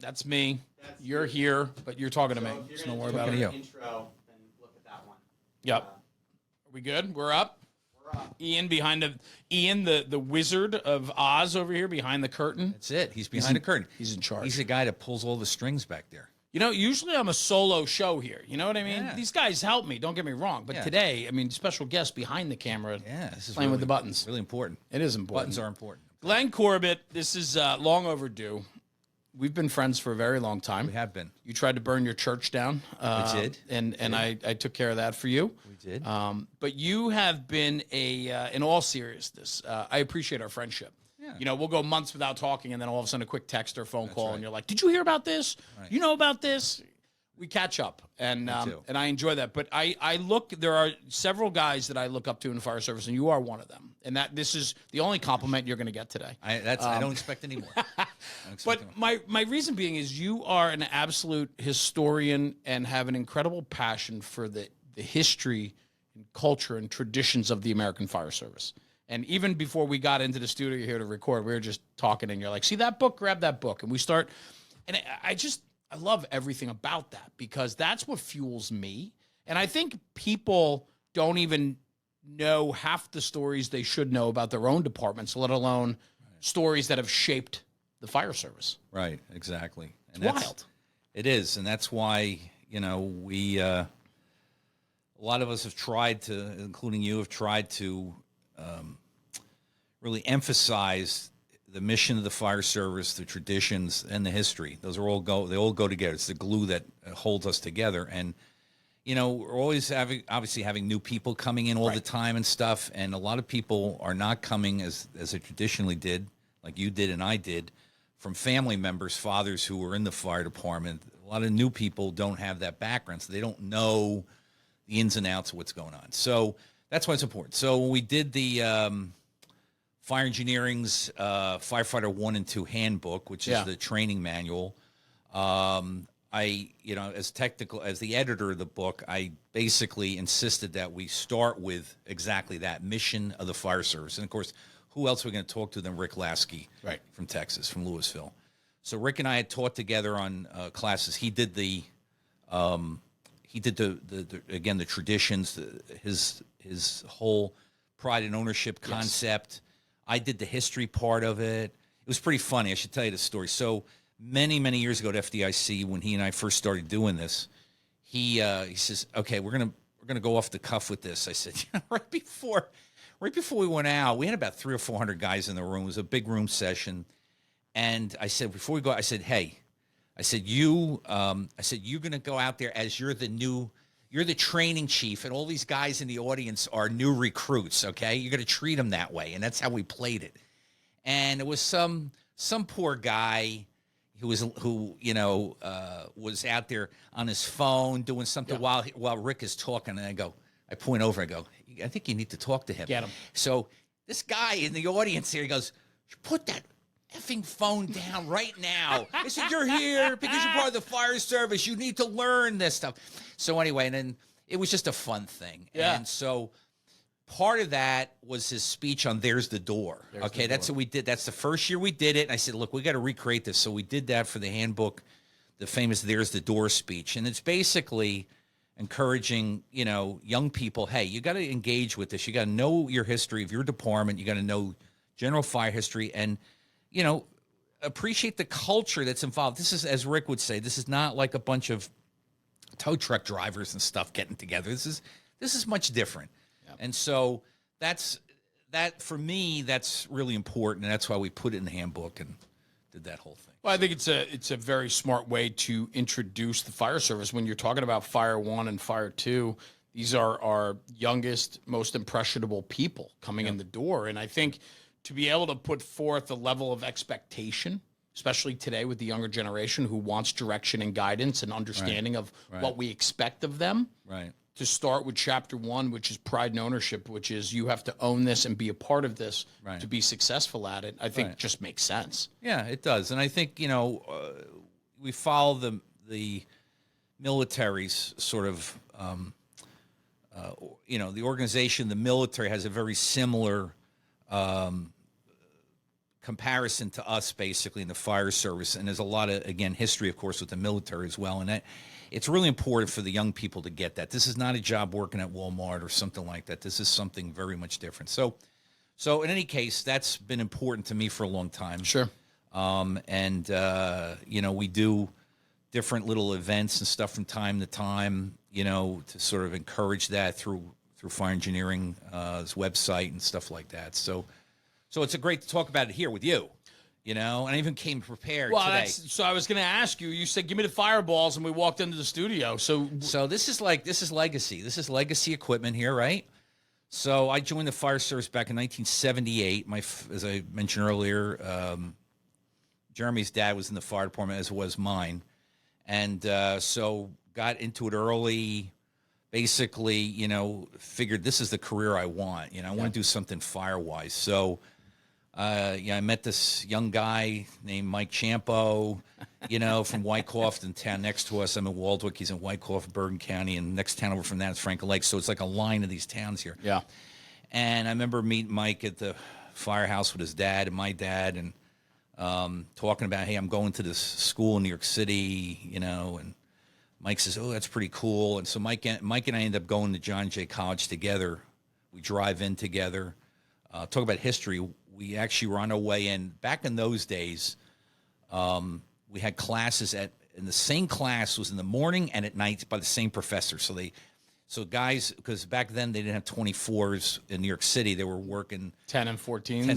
That's me. You're here, but you're talking to me. So don't worry about it. Intro, then look at that one. Yep. Are we good? We're up. Ian the Wizard of Oz over here behind the curtain. That's it. He's behind the curtain. He's in charge. He's the guy that pulls all the strings back there. You know, usually I'm a solo show here. You know what I mean? Yeah. These guys help me. Don't get me wrong. But today, I mean, special guest behind the camera. Yeah, this is playing really, with the buttons. Really important. It is important. Buttons are important. Glenn Corbett, this is long overdue. We've been friends for a very long time. We have been. You tried to burn your church down. We did. And I took care of that for you. We did. But you have been in all seriousness, I appreciate our friendship. Yeah. You know, we'll go months without talking, and then all of a sudden a quick text or phone call, and you're like, did you hear about this? Right. You know about this? We catch up, and I enjoy that. But there are several guys that I look up to in the fire service, and you are one of them. And this is the only compliment you're going to get today. I don't expect any more. But my reason being is you are an absolute historian and have an incredible passion for the history and culture and traditions of the American Fire Service. And even before we got into the studio here to record, we were just talking, and you're like, see that book? Grab that book. And we start, and I love everything about that because that's what fuels me. And I think people don't even know half the stories they should know about their own departments, let alone stories that have shaped the fire service. Right, exactly. And it's wild. It is, and that's why, you know, we a lot of us have tried to, including you, have tried to really emphasize the mission of the fire service, the traditions, and the history. They all go together. It's the glue that holds us together. And, you know, we're always obviously having new people coming in all the time and stuff. And a lot of people are not coming as they traditionally did, like you did and I did, from family members, fathers who were in the fire department. A lot of new people don't have that background, so they don't know the ins and outs of what's going on. So that's why it's important. So when we did the Fire Engineering's Firefighter 1 and 2 Handbook, which is the training manual, I, you know, as the editor of the book, I basically insisted that we start with exactly that mission of the fire service. And of course, who else are we going to talk to than Rick Lasky from Texas, from Louisville? So Rick and I had taught together on classes. He did the again, the traditions, his whole pride and ownership concept. I did the history part of it. It was pretty funny. I should tell you the story. So many, many years ago at FDIC, when he and I first started doing this, he says, "Okay, we're gonna go off the cuff with this." I said, right before we went out, we had about 300 or 400 guys in the room. It was a big room session, and I said, before we go, I said, "Hey," I said, you're gonna go out there as you're the training chief, and all these guys in the audience are new recruits, okay? You're going to treat them that way, and that's how we played it. And it was some poor guy who was out there on his phone doing something while Rick is talking, and I point over and go, I think you need to talk to him. Get him. So this guy in the audience here, he goes, put that effing phone down right now. I said, you're here because you're part of the fire service. You need to learn this stuff. So anyway, and then it was just a fun thing. Yeah. And so part of that was his speech on There's the Door. That's what we did. That's the first year we did it. And I said, look, we got to recreate this. So we did that for the handbook, the famous There's the Door speech. And it's basically encouraging, you know, young people, hey, you got to engage with this. You got to know your history of your department. You got to know general fire history and, you know, appreciate the culture that's involved. This is, as Rick would say, this is not like a bunch of tow truck drivers and stuff getting together. This is much different. Yep. And so that for me, that's really important, and that's why we put it in the handbook and did that whole thing. Well, I think it's a very smart way to introduce the fire service. When you're talking about Fire 1 and Fire 2, these are our youngest, most impressionable people coming in the door. And I think to be able to put forth a level of expectation, especially today with the younger generation who wants direction and guidance and understanding of what we expect of them, to start with chapter 1, which is pride and ownership, which is you have to own this and be a part of this to be successful at it, I think just makes sense. Yeah, it does. And I think, you know, we follow the military's sort of, you know, the organization, the military has a very similar comparison to us basically in the fire service. And there's a lot of, again, history, of course, with the military as well. And that it's really important for the young people to get that. This is not a job working at Walmart or something like that. This is something very much different. So in any case, that's been important to me for a long time. Sure. We do different little events and stuff from time to time, to sort of encourage that through Fire Engineering's website and stuff like that. So it's a great to talk about it here with you, and I even came prepared today. So I was going to ask you. You said, "Give me the fireballs," and we walked into the studio. So this is legacy. This is legacy equipment here, right? So I joined the fire service back in 1978. As I mentioned earlier, Jeremy's dad was in the fire department, as was mine, and so got into it early. Basically, figured this is the career I want. I want to do something fire-wise. So, I met this young guy named Mike Champo, from Wyckoff, the town next to us. I'm in Waldwick. He's in Wyckoff, Bergen County, and next town over from that is Franklin Lake. So it's like a line of these towns here. Yeah. And I remember meeting Mike at the firehouse with his dad and my dad, and talking about, hey, I'm going to this school in New York City, and Mike says, oh, that's pretty cool. And so Mike and I end up going to John Jay College together. We drive in together. Talk about history. We actually were on our way in. Back in those days, we had classes and the same class was in the morning and at night by the same professor. So guys, because back then they didn't have 24s in New York City. They were working 10 and 14s.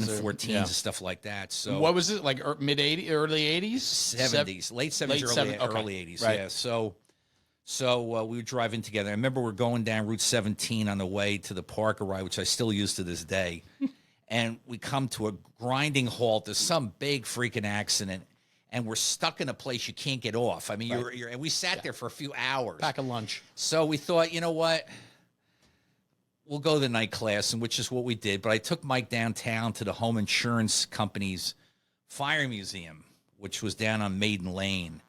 And stuff like that. So what was it, like mid-80s, early 80s? 70s, late 70s, early 80s. Right. Yeah. So we were driving together. I remember we're going down Route 17 on the way to the Parker ride, which I still use to this day. And we come to a grinding halt. There's some big freaking accident, and we're stuck in a place you can't get off. I mean, and we sat there for a few hours. Pack a lunch. So we thought, you know what? We'll go to the night class, and which is what we did. But I took Mike downtown to the home insurance company's fire museum, which was down on Maiden Lane.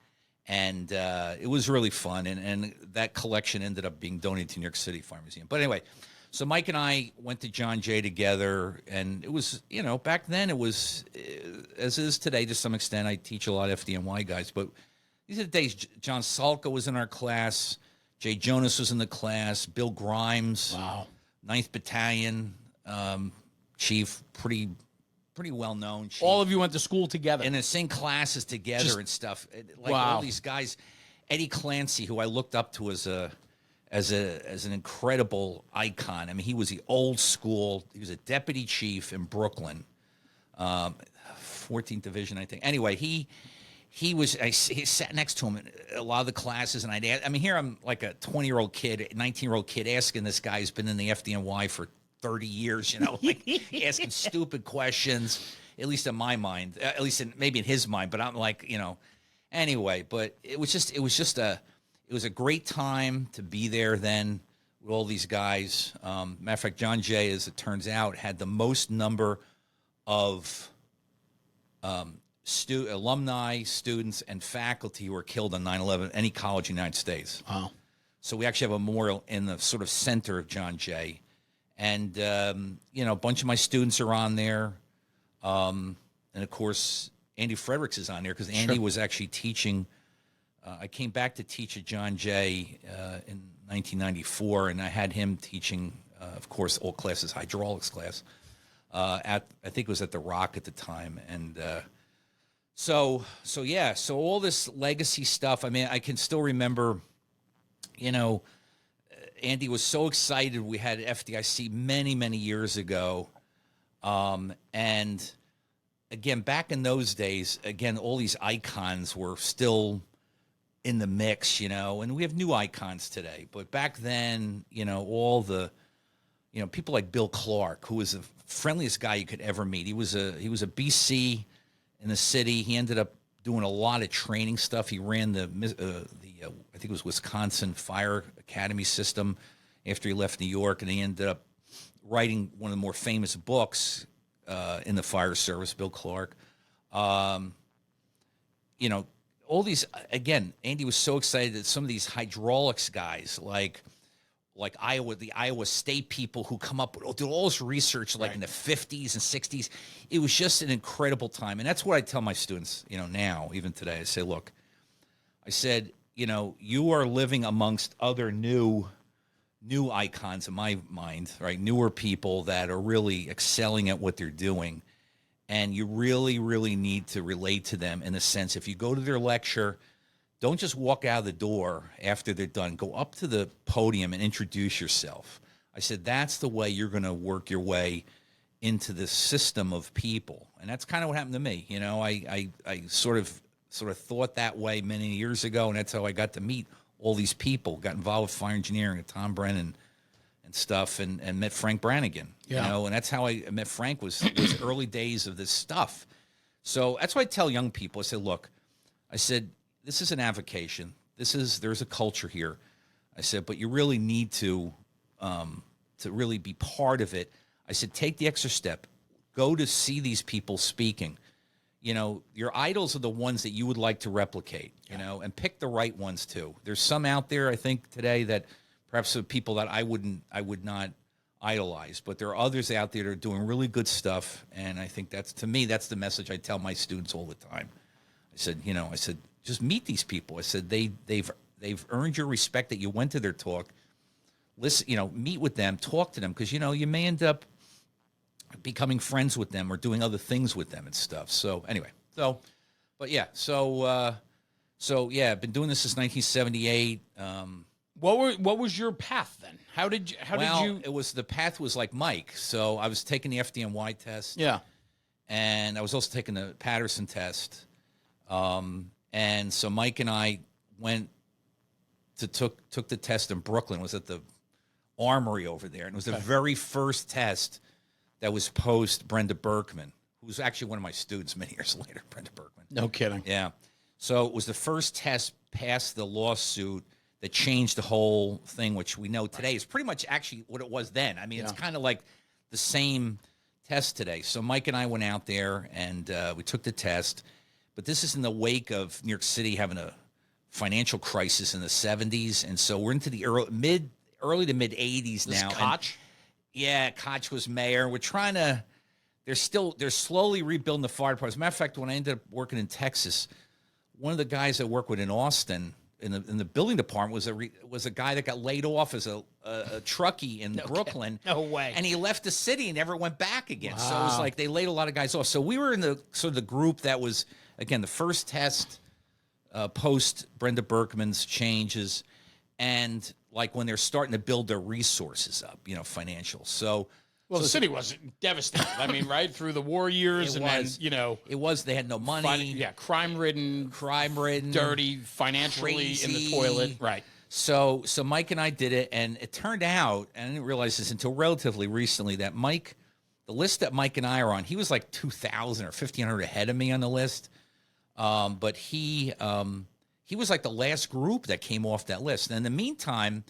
And it was really fun, and that collection ended up being donated to New York City Fire Museum. But anyway, so Mike and I went to John Jay together, and it was, back then it was, as it is today to some extent. I teach a lot of FDNY guys, but these are the days. John Salka was in our class. Jay Jonas was in the class. Bill Grimes, wow, 9th Battalion chief, pretty well-known chief. All of you went to school together. In the same classes together and stuff. Like all these guys. Eddie Clancy, who I looked up to as an incredible icon. I mean, he was the old school. He was a deputy chief in Brooklyn, 14th Division, I think. Anyway, he sat next to him in a lot of the classes, and here I'm like a 20-year-old kid, 19-year-old kid asking this guy who's been in the FDNY for 30 years, like asking stupid questions, at least in my mind, at least maybe in his mind, but I'm like, anyway, but it was a great time to be there then with all these guys. Matter of fact, John Jay, as it turns out, had the most number of alumni, students, and faculty who were killed on 9/11 any college in the United States. Wow. So we actually have a memorial in the sort of center of John Jay. And, a bunch of my students are on there. And, of course, Andy Fredericks is on there because Andy was actually teaching. I came back to teach at John Jay in 1994, and I had him teaching, of course, all classes, hydraulics class. I think it was at the Rock at the time. And so all this legacy stuff. I mean, I can still remember, Andy was so excited. We had FDIC many, many years ago. And again, back in those days, all these icons were still in the mix, and we have new icons today. But back then, all the, people like Bill Clark, who was the friendliest guy you could ever meet. He was a BC in the city. He ended up doing a lot of training stuff. He ran the I think it was Wisconsin Fire Academy system after he left New York, and he ended up writing one of the more famous books in the fire service, Bill Clark. All these, again, Andy was so excited that some of these hydraulics guys, like like the Iowa State people who come up with do all this research like in the 50s and 60s. It was just an incredible time. And that's what I tell my students, now, even today. I say, look, I said, you are living amongst other new icons in my mind, right? Newer people that are really excelling at what they're doing. And you really, really need to relate to them in a sense. If you go to their lecture, don't just walk out of the door after they're done. Go up to the podium and introduce yourself. I said, that's the way you're going to work your way into this system of people. And that's kind of what happened to me. I sort of thought that way many years ago, and that's how I got to meet all these people, got involved with fire engineering, Tom Brennan and stuff, and met Frank Brannigan. And that's how I met Frank was early days of this stuff. So that's why I tell young people, I say, look, I said, this is an avocation. There's a culture here. I said, but you really need to really be part of it. I said, take the extra step. Go to see these people speaking. Your idols are the ones that you would like to replicate, and pick the right ones too. There's some out there, I think, today that perhaps are people that I would not idolize, but there are others out there that are doing really good stuff. And I think that's the message I tell my students all the time. I said, just meet these people. I said, they've earned your respect that you went to their talk. Listen, meet with them, talk to them, because, you may end up becoming friends with them or doing other things with them and stuff. So anyway, I've been doing this since 1978. What was your path then? The path was like Mike. So I was taking the FDNY test. Yeah. And I was also taking the Patterson test. And so Mike and I went took the test in Brooklyn. It was at the Armory over there. And it was the very first test that was post Brenda Berkman, who was actually one of my students many years later, Brenda Berkman. No kidding. Yeah. So it was the first test past the lawsuit that changed the whole thing, which we know today is pretty much actually what it was then. I mean, it's kind of like the same test today. So Mike and I went out there and we took the test. But this is in the wake of New York City having a financial crisis in the 70s. And so we're into the early to mid 80s now. Koch? Koch was mayor. We're trying to, they're slowly rebuilding the fire department. As a matter of fact, when I ended up working in Texas, one of the guys I worked with in Austin in the building department was a guy that got laid off as a truckie in Brooklyn. No way. And he left the city and never went back again. Wow. So it was like they laid a lot of guys off. So we were in the group that was, again, the first test post Brenda Berkman's changes, and like when they're starting to build their resources up, financial. So the city was devastated. I mean, right through the war years, it was. They had no money. Crime-ridden, dirty, financially crazy. In the toilet. Right. So Mike and I did it, and it turned out, and I didn't realize this until relatively recently, that the list that Mike and I are on, he was like 2,000 or 1,500 ahead of me on the list. But he was like the last group that came off that list. And in the meantime,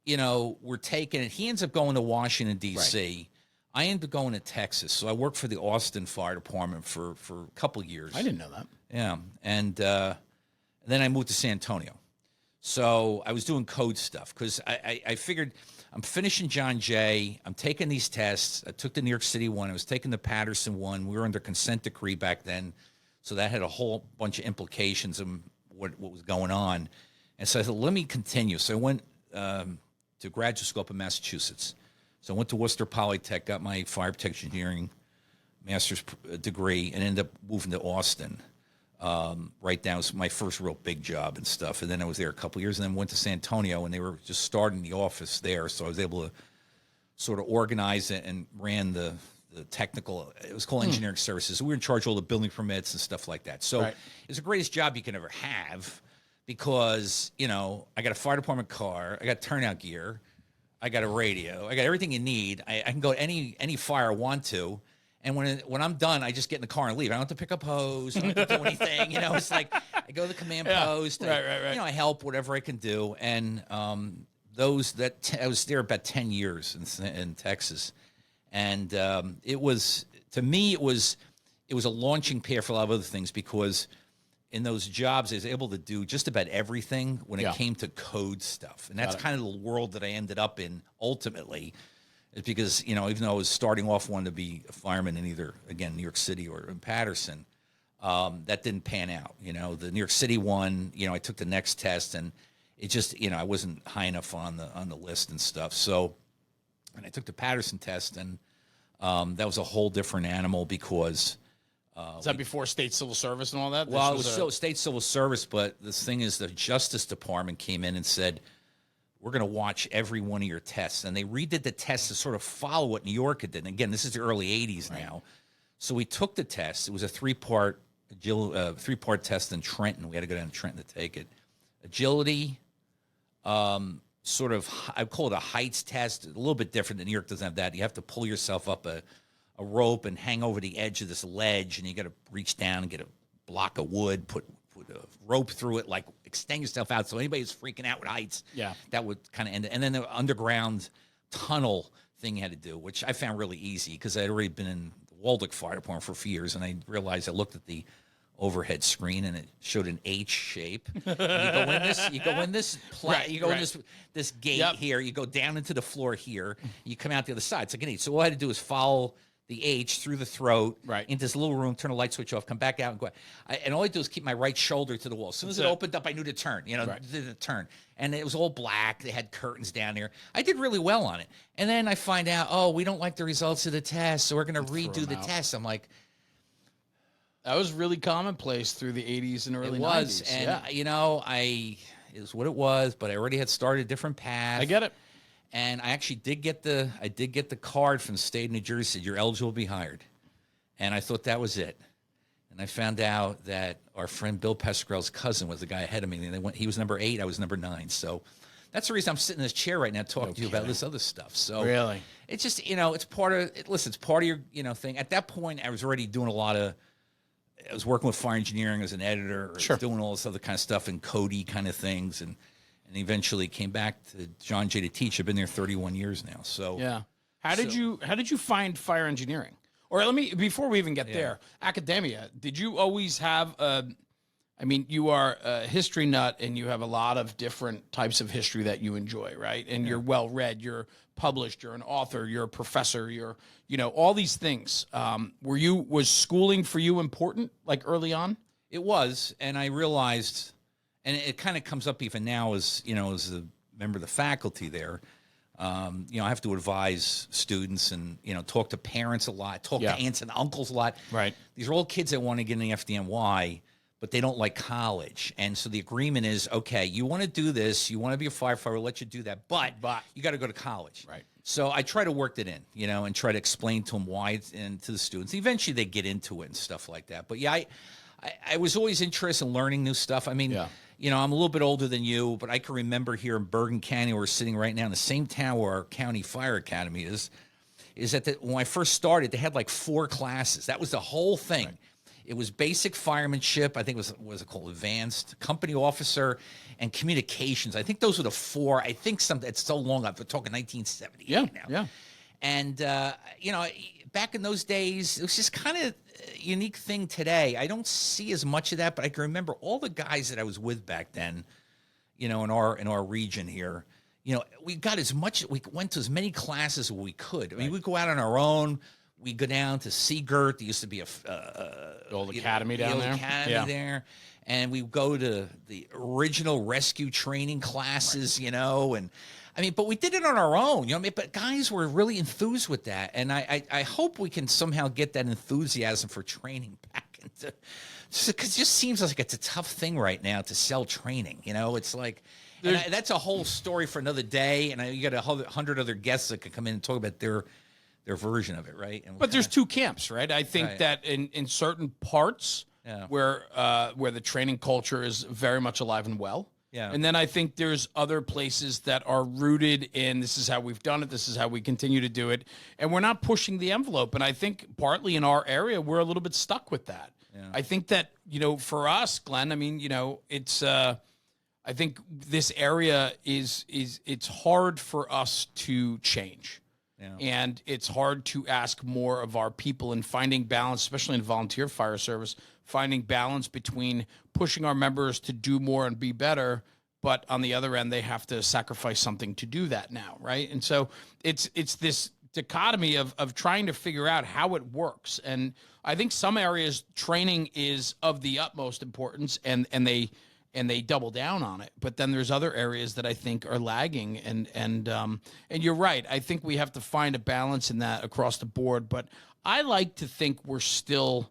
we're taking it. He ends up going to Washington, D.C. Right. I ended up going to Texas. So I worked for the Austin Fire Department for a couple of years. I didn't know that. Yeah. And then I moved to San Antonio. So I was doing code stuff because I figured I'm finishing John Jay. I'm taking these tests. I took the New York City one. I was taking the Patterson one. We were under consent decree back then. So that had a whole bunch of implications of what was going on. And so I said, let me continue. So I went to graduate school up in Massachusetts. So I went to Worcester Polytech, got my fire protection engineering master's degree, and ended up moving to Austin. Right down was my first real big job and stuff. And then I was there a couple of years, and then went to San Antonio, and they were just starting the office there. So I was able to sort of organize it and ran the technical, it was called engineering services. So we were in charge of all the building permits and stuff like that. So it's the greatest job you can ever have because, I got a fire department car, I got turnout gear, I got a radio, I got everything you need. I can go to any fire I want to. And when I'm done, I just get in the car and leave. I don't have to pick up hose. I don't have to do anything. It's like I go to the command post. Right. I help whatever I can do. And I was there about 10 years in Texas. And it was a launching pad for a lot of other things because in those jobs, I was able to do just about everything when Yeah. it came to code stuff. And that's kind of the world that I ended up in ultimately, is because, you know, even though I was starting off wanting to be a fireman in either, again, New York City or in Patterson, that didn't pan out. You know, the New York City one, you know, I took the next test and it just, you know, I wasn't high enough on the list and stuff. So, and I took the Patterson test, and that was a whole different animal because Is that before state civil service and all that? well, it was still state civil service, but the thing is, the Justice Department came in and said, we're going to watch every one of your tests. And they redid the tests to sort of follow what New York had did. And again, this is the early 80s now. So we took the test. It was a three-part test in Trenton. We had to go down to Trenton to take it. Agility, sort of, I call it a heights test, a little bit different. New York doesn't have that. You have to pull yourself up a rope and hang over the edge of this ledge, and you got to reach down and get a block of wood, put a rope through it, like extend yourself out. So anybody who's freaking out with heights, that would kind of end it. And then the underground tunnel thing you had to do, which I found really easy because I had already been in the Waldeck Fire Department for a few years, and I realized I looked at the overhead screen and it showed an H shape. And you go in this this gate here, you go down into the floor here, you come out the other side. It's like an H. So all I had to do is follow the H through the throat into this little room, turn the light switch off, come back out and go. And all I do is keep my right shoulder to the wall. As soon as it opened up, I knew to turn, did the turn. And it was all black. They had curtains down there. I did really well on it. And then I find out, oh, we don't like the results of the test, so we're going to redo the test. I'm like, that was really commonplace through the 80s and early 90s. It was. And, it was what it was, but I already had started a different path. I get it. And I actually did get the card from the state of New Jersey, said you're eligible to be hired. And I thought that was it. And I found out that our friend Bill Pescarell's cousin was the guy ahead of me. And he was number 8, I was number 9. So that's the reason I'm sitting in this chair right now talking to you about this other stuff. So really, it's just, it's part of it. Listen, it's part of your, thing. At that point, I was already doing I was working with fire engineering as an editor, or doing all this other kind of stuff and Cody kind of things. And eventually came back to John Jay to teach. I've been there 31 years now. So yeah. How did you find fire engineering? Or before we even get there, academia, did you always have you are a history nut and you have a lot of different types of history that you enjoy, right? And you're well read, you're published, you're an author, you're a professor, you're, all these things. Was schooling for you important, like early on? It was. And I realized, and it kind of comes up even now as, as a member of the faculty there, I have to advise students and, talk to parents a lot, talk to aunts and uncles a lot. Right. These are all kids that want to get in the FDNY, but they don't like college. And so the agreement is, okay, you want to do this, you want to be a firefighter, we'll let you do that, but you got to go to college. Right. So I try to work it in, and try to explain to them why and to the students. Eventually they get into it and stuff like that. But yeah, I was always interested in learning new stuff. I mean, I'm a little bit older than you, but I can remember here in Bergen County, where we're sitting right now in the same town where our county fire academy is that when I first started, they had like 4 classes. That was the whole thing. Right. It was basic firemanship. I think it was it called advanced company officer and communications. I think those were the 4. I think it's so long. We're talking 1970 now. Yeah. And, back in those days, it was just kind of a unique thing today. I don't see as much of that, but I can remember all the guys that I was with back then, in our region here. We went to as many classes as we could. I mean, we'd go out on our own. We go down to Seagirt. There used to be the old academy down there. There. And we go to the original rescue training classes, and but we did it on our own, but guys were really enthused with that. And I hope we can somehow get that enthusiasm for training back into, because it just seems like it's a tough thing right now to sell training. It's like, that's a whole story for another day. And you got 100 other guests that could come in and talk about their version of it, right? But there's 2 camps, right? I think that in certain parts where the training culture is very much alive and well. Yeah. And then I think there's other places that are rooted in this is how we've done it, this is how we continue to do it, and we're not pushing the envelope. And I think partly in our area, we're a little bit stuck with that. Yeah. I think that, for us, Glenn, it's I think this area it's hard for us to change. Yeah. And it's hard to ask more of our people in finding balance, especially in volunteer fire service, finding balance between pushing our members to do more and be better, but on the other end, they have to sacrifice something to do that now, right? And so it's this dichotomy of trying to figure out how it works. And I think some areas training is of the utmost importance, and they double down on it. But then there's other areas that I think are lagging, and you're right. I think we have to find a balance in that across the board. But I like to think we're still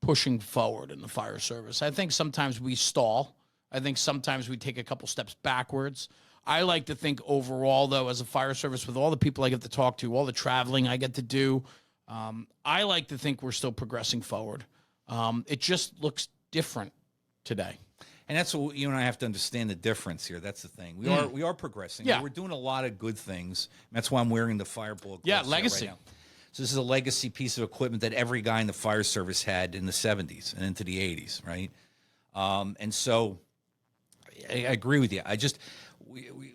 pushing forward in the fire service. I think sometimes we stall. I think sometimes we take a couple steps backwards. I like to think overall, though, as a fire service, with all the people I get to talk to, all the traveling I get to do, I like to think we're still progressing forward. It just looks different today. And that's what you and I have to understand the difference here. That's the thing. We are progressing. Yeah. We're doing a lot of good things. That's why I'm wearing the fireball gloves Yeah, legacy. right now. So this is a legacy piece of equipment that every guy in the fire service had in the 70s and into the 80s, right? And so I agree with you.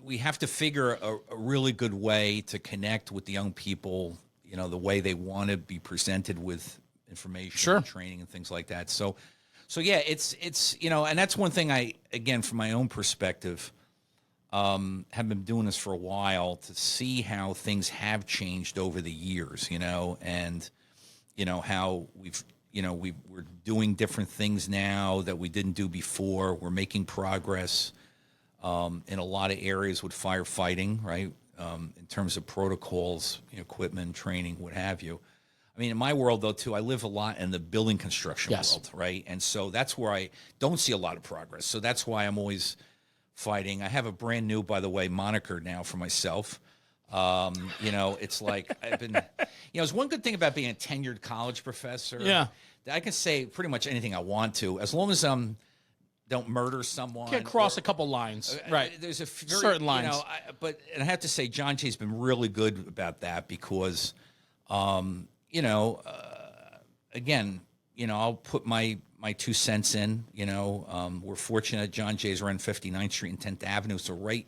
We have to figure a really good way to connect with the young people, you know, the way they want to be presented with information, Sure, and training and things like that. So yeah, it's you know, and that's one thing again, from my own perspective, have been doing this for a while, to see how things have changed over the years, you know, and you know how we're doing different things now that we didn't do before. We're making progress in a lot of areas with firefighting, right? In terms of protocols, you know, equipment, training, what have you. I mean, in my world, though, too, I live a lot in the building construction world, right? And so that's where I don't see a lot of progress. So that's why I'm always fighting. I have a brand new, by the way, moniker now for myself. You know, it's like I've been, you know, it's one good thing about being a tenured college professor. Yeah. I can say pretty much anything I want to, as long as don't murder someone. Can't cross a couple lines, right? There's a very, certain lines. You know, but I have to say, John Jay's been really good about that because, you know, again, you know, I'll put my 2 cents in. You know, we're fortunate John Jay's are on 59th Street and 10th Avenue, so right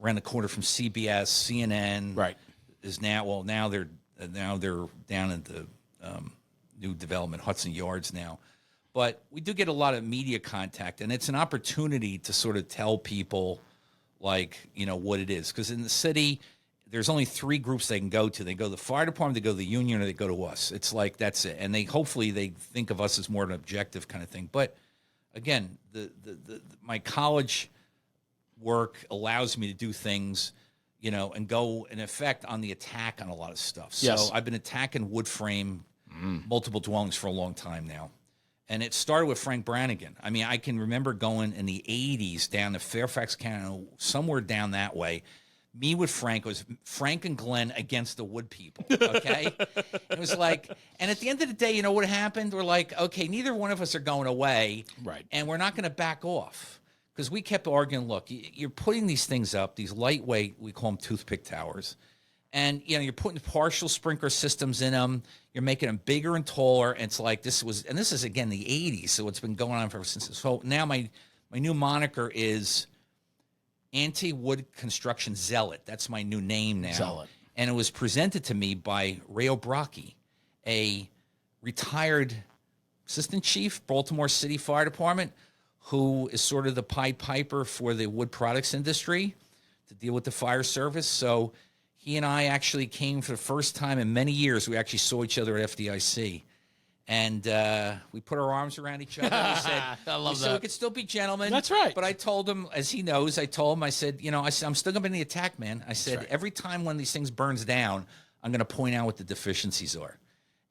around the corner from CBS, CNN. Right. Is now, well, now they're down at the new development, Hudson Yards now. But we do get a lot of media contact, and it's an opportunity to sort of tell people, like, you know, what it is. Because in the city, there's only 3 groups they can go to. They go to the fire department, they go to the union, or they go to us. It's like, that's it. And hopefully they think of us as more an objective kind of thing. But again, my college work allows me to do things, you know, and go in effect on the attack on a lot of stuff. So Yes. I've been attacking wood frame, multiple dwellings for a long time now. And it started with Frank Brannigan. I mean, I can remember going in the 80s down to Fairfax County, somewhere down that way. Me with Frank was Frank and Glenn against the wood people, okay? It was like, and at the end of the day, you know what happened? We're like, okay, neither one of us are going away. Right. And we're not going to back off. Because we kept arguing, look, you're putting these things up, these lightweight, we call them toothpick towers. And, you know, you're putting partial sprinkler systems in them. You're making them bigger and taller. And it's like, this is, again, the 80s. So it's been going on ever since. So now my new moniker is Anti-Wood Construction Zealot. That's my new name now. Zealot. And it was presented to me by Ray O'Brockie, a retired assistant chief, Baltimore City Fire Department, who is sort of the Pied Piper for the wood products industry to deal with the fire service. So he and I actually came for the first time in many years. We actually saw each other at FDIC. And we put our arms around each other. We said, I love so that. we could still be gentlemen. That's right. But I told him, as he knows, I said, you know, I'm still going to be in the attack, man. I said, right. every time one of these things burns down, I'm going to point out what the deficencies are.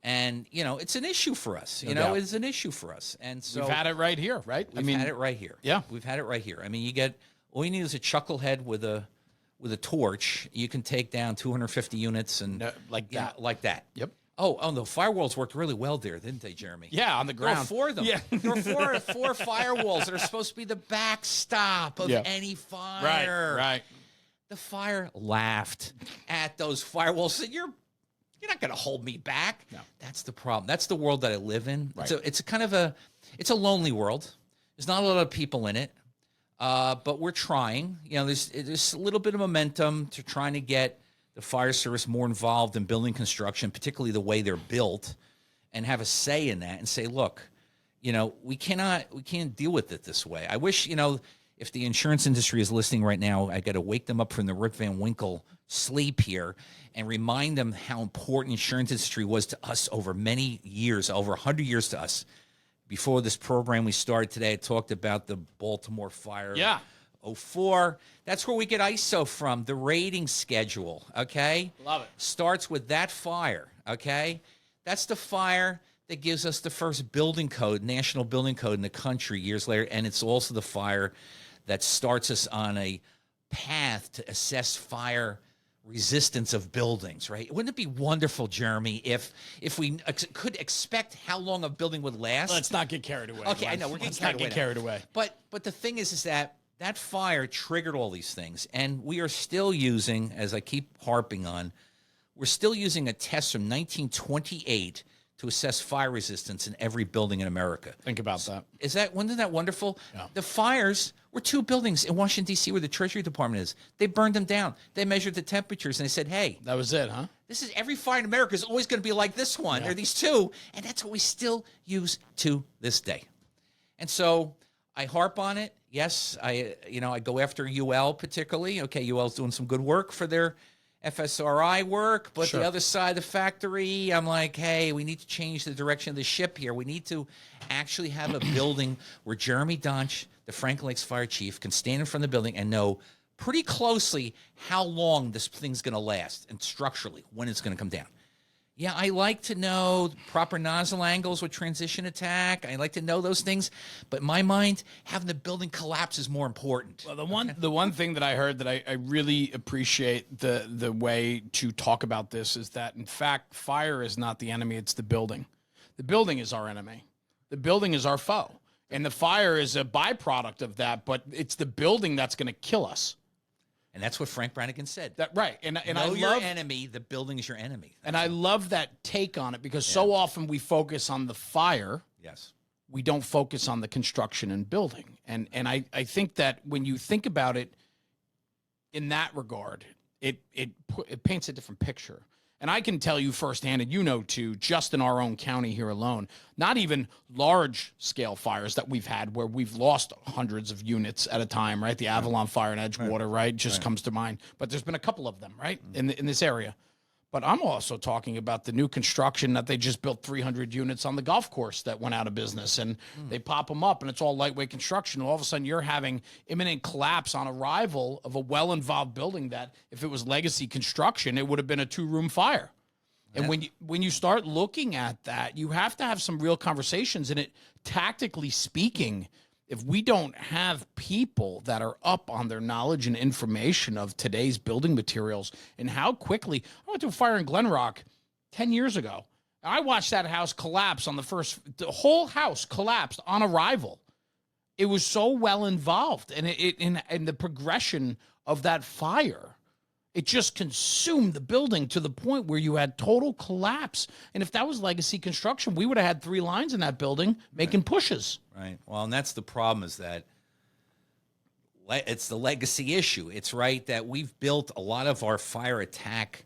And, you know, it's an issue for us. You know, doubt. it's an issue for us. And so We've had it right here, right? We've had it right here. Yeah. We've had it right here. I mean, all you need is a chucklehead with a torch. You can take down 250 units and like yeah, that. like that. Yep. Oh, the firewalls worked really well there, didn't they, Jeremy? Yeah, on the There were ground. 4 of them. Yeah. There were four firewalls that are supposed to be the backstop of Yeah. any fire. Right. The fire laughed at those firewalls. Said, "You're not going to hold me back." No. That's the problem. That's the world that I live in. Right. It's a lonely world. There's not a lot of people in it, but we're trying. You know, there's a little bit of momentum to trying to get the fire service more involved in building construction, particularly the way they're built, and have a say in that. And say, look, we can't deal with it this way. I wish, if the insurance industry is listening right now, I got to wake them up from the Rip Van Winkle sleep here and remind them how important insurance industry was to us over many years, over 100 years to us. Before this program we started today, I talked about the Baltimore fire. Yeah. 04. That's where we get ISO from, the rating schedule, okay? Love it. Starts with that fire, okay? That's the fire that gives us the first building code, national building code in the country years later, and it's also the fire that starts us on a path to assess fire resistance of buildings, right? Wouldn't it be wonderful, Jeremy, if we could expect how long a building would last? Let's not get carried away. Okay, I know, we're getting Let's not get carried away. But the thing is that fire triggered all these things, and we are still using, as I keep harping on, we're still using a test from 1928 to assess fire resistance in every building in America. Think about that. Wasn't that wonderful? Yeah. The fires were 2 buildings in Washington, D.C., where the Treasury Department is. They burned them down. They measured the temperatures, and they said, hey, That was it, huh? this is every fire in America is always going to be like this one. There are these 2, and that's what we still use to this day. And so I harp on it. Yes, I go after UL particularly. Okay, UL's doing some good work for their FSRI work, but Sure. the other side of the factory, I'm like, hey, we need to change the direction of the ship here. We need to actually have a building where Jeremy Donch, the Franklin Lakes Fire Chief, can stand in front of the building and know pretty closely how long this thing's going to last and structurally when it's going to come down. Yeah, I like to know proper nozzle angles with transition attack. I like to know those things. But in my mind, having the building collapse is more important. Well, the one thing that I heard that I really appreciate the way to talk about this is that, in fact, fire is not the enemy, it's the building. The building is our enemy. The building is our foe. And the fire is a byproduct of that, but it's the building that's going to kill us. And that's what Frank Brannigan said. Right. And know I your love enemy, the building is your enemy. and I love that take on it because so often we focus on the fire. Yes. We don't focus on the construction and building. And I think that when you think about it in that regard, it paints a different picture. And I can tell you firsthand, and you know too, just in our own county here alone, not even large scale fires that we've had where we've lost hundreds of units at a time, right? The Avalon fire in Edgewater, right? Just comes to mind. But there's been a couple of them, right? In this area. But I'm also talking about the new construction that they just built 300 units on the golf course that went out of business, and they pop them up and it's all lightweight construction. All of a sudden you're having imminent collapse on arrival of a well-involved building that if it was legacy construction, it would have been a 2-room fire. And when you start looking at that, you have to have some real conversations. And it, tactically speaking, if we don't have people that are up on their knowledge and information of today's building materials and how quickly, I went to a fire in Glen Rock 10 years ago. I watched that house collapse the whole house collapsed on arrival. It was so well involved, and in the progression of that fire, it just consumed the building to the point where you had total collapse. And if that was legacy construction, we would have had 3 lines in that building making pushes. Right. Well, and that's the problem, is that it's the legacy issue. It's right that we've built a lot of our fire attack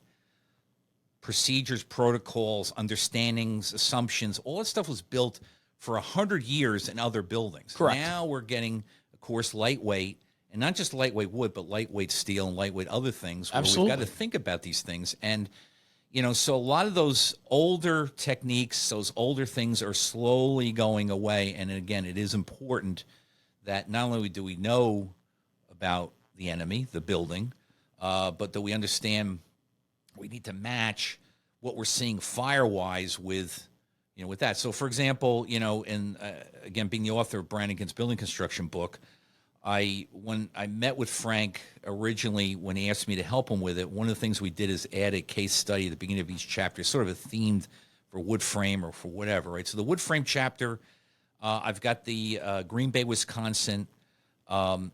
procedures, protocols, understandings, assumptions. All that stuff was built for 100 years in other buildings. Correct. Now we're getting, of course, lightweight, and not just lightweight wood, but lightweight steel and lightweight other things. Where Absolutely. We've got to think about these things. And, so a lot of those older techniques, those older things are slowly going away. And again, it is important that not only do we know about the enemy, the building, but that we understand we need to match what we're seeing fire-wise with that. So, for example, again, being the author of Brannigan's building construction book, when I met with Frank originally, when he asked me to help him with it, one of the things we did is add a case study at the beginning of each chapter, sort of a themed for wood frame or for whatever, right? So the wood frame chapter, I've got the Green Bay, Wisconsin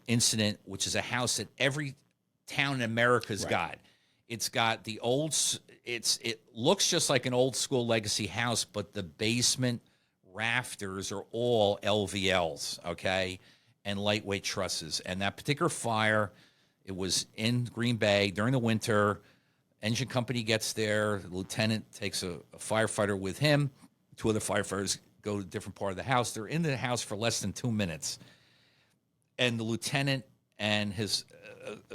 incident, which is a house that every town in America's got. It's got the old, it looks just like an old school legacy house, but the basement rafters are all LVLs, okay? And lightweight trusses. And that particular fire, it was in Green Bay during the winter. Engine company gets there. The lieutenant takes a firefighter with him. 2 other firefighters go to a different part of the house. They're in the house for less than 2 minutes. And the lieutenant and his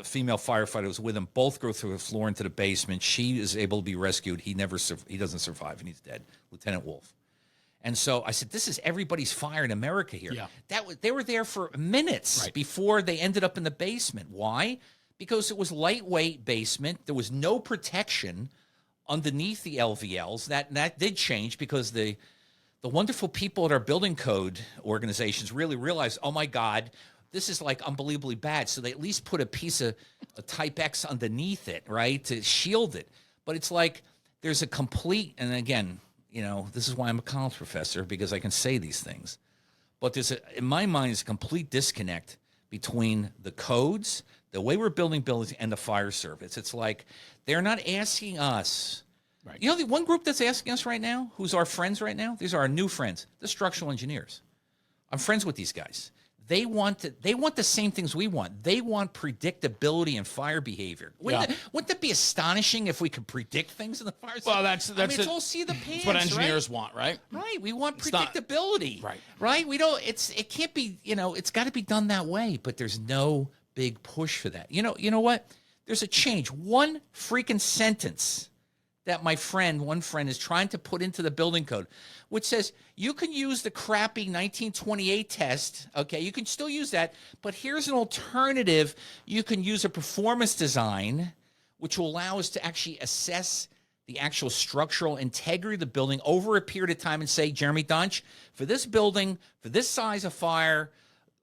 female firefighter was with him both go through the floor into the basement. She is able to be rescued. He doesn't survive, and he's dead. Lieutenant Wolf. And so I said, this is everybody's fire in America here. Yeah. They were there for minutes before they ended up in the basement. Why? Because it was lightweight basement. There was no protection underneath the LVLs. That did change because the wonderful people at our building code organizations really realized, oh my God, this is like unbelievably bad. So they at least put a piece of a Type X underneath it, right, to shield it. But it's like there's a complete, and again, this is why I'm a college professor, because I can say these things. But in my mind, there's a complete disconnect between the codes, the way we're building buildings, and the fire service. It's like they're not asking us. Right. The one group that's asking us right now, who's our friends right now, these are our new friends, the structural engineers. I'm friends with these guys. They want the same things we want. They want predictability in fire behavior. Wouldn't that be astonishing if we could predict things in the fire service? Well, it's all see the pants. That's what engineers want, right? Right. We want predictability. Right. We don't. It can't be. It's got to be done that way. But there's no big push for that. You know what? There's a change. One freaking sentence that one friend is trying to put into the building code, which says you can use the crappy 1928 test. Okay, you can still use that, but here's an alternative. You can use a performance design, which will allow us to actually assess the actual structural integrity of the building over a period of time and say, Jeremy Donch, for this building, for this size of fire,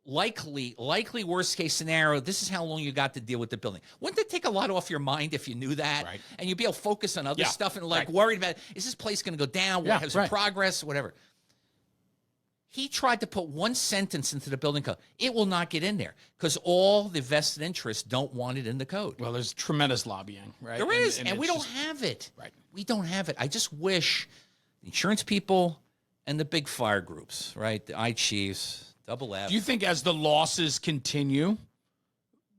likely worst case scenario, this is how long you got to deal with the building. Wouldn't that take a lot off your mind if you knew that? Right. And you'd be able to focus on other stuff and worried about, is this place going to go down? What has progress? Whatever. He tried to put one sentence into the building code. It will not get in there because all the vested interests don't want it in the code. Well, there's tremendous lobbying, right? There is, and we don't have it. Right. We don't have it. I just wish the insurance people and the big fire groups, right, the I-Chiefs, Double F. Do you think as the losses continue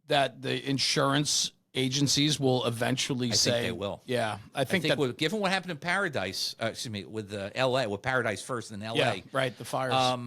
that the insurance agencies will eventually say? I think they will. Yeah. I think given what happened in Paradise, with L.A., with Paradise first and L.A. Yeah, right, the fires.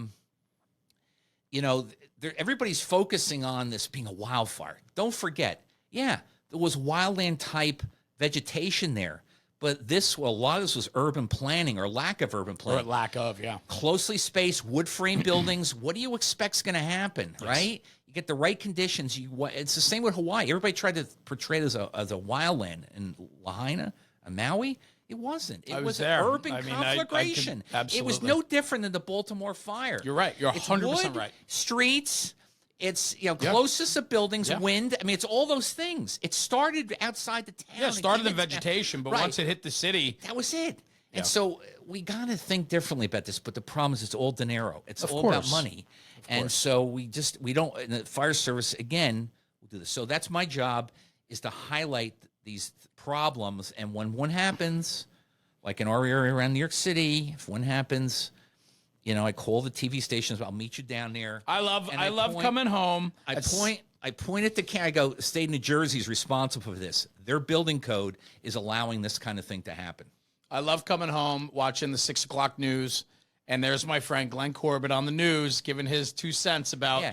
Everybody's focusing on this being a wildfire. Don't forget, there was wildland type vegetation there. But a lot of this was urban planning or lack of urban planning. Or lack of, yeah. Closely spaced wood frame buildings. What do you expect's going to happen, right? You get the right conditions. It's the same with Hawaii. Everybody tried to portray it as a wildland in Lahaina and Maui. It wasn't. It was an urban conflagration. Absolutely. It was no different than the Baltimore fire. You're right. You're 100% right. Streets. It's closest of buildings, wind. I mean, it's all those things. It started outside the town. Yeah, it started in vegetation, but once it hit the city, that was it. And so we got to think differently about this. But the problem is, it's all dinero. It's all about money. And so we don't. And the fire service again will do this. So that's my job, is to highlight these problems. And when one happens, like in our area around New York City, if one happens. I call the TV stations. I'll meet you down there. I love coming home. I point at the camera. I go, state of New Jersey is responsible for this. Their building code is allowing this kind of thing to happen. I love coming home, watching the 6 o'clock news, and there's my friend Glenn Corbett on the news giving his 2 cents about,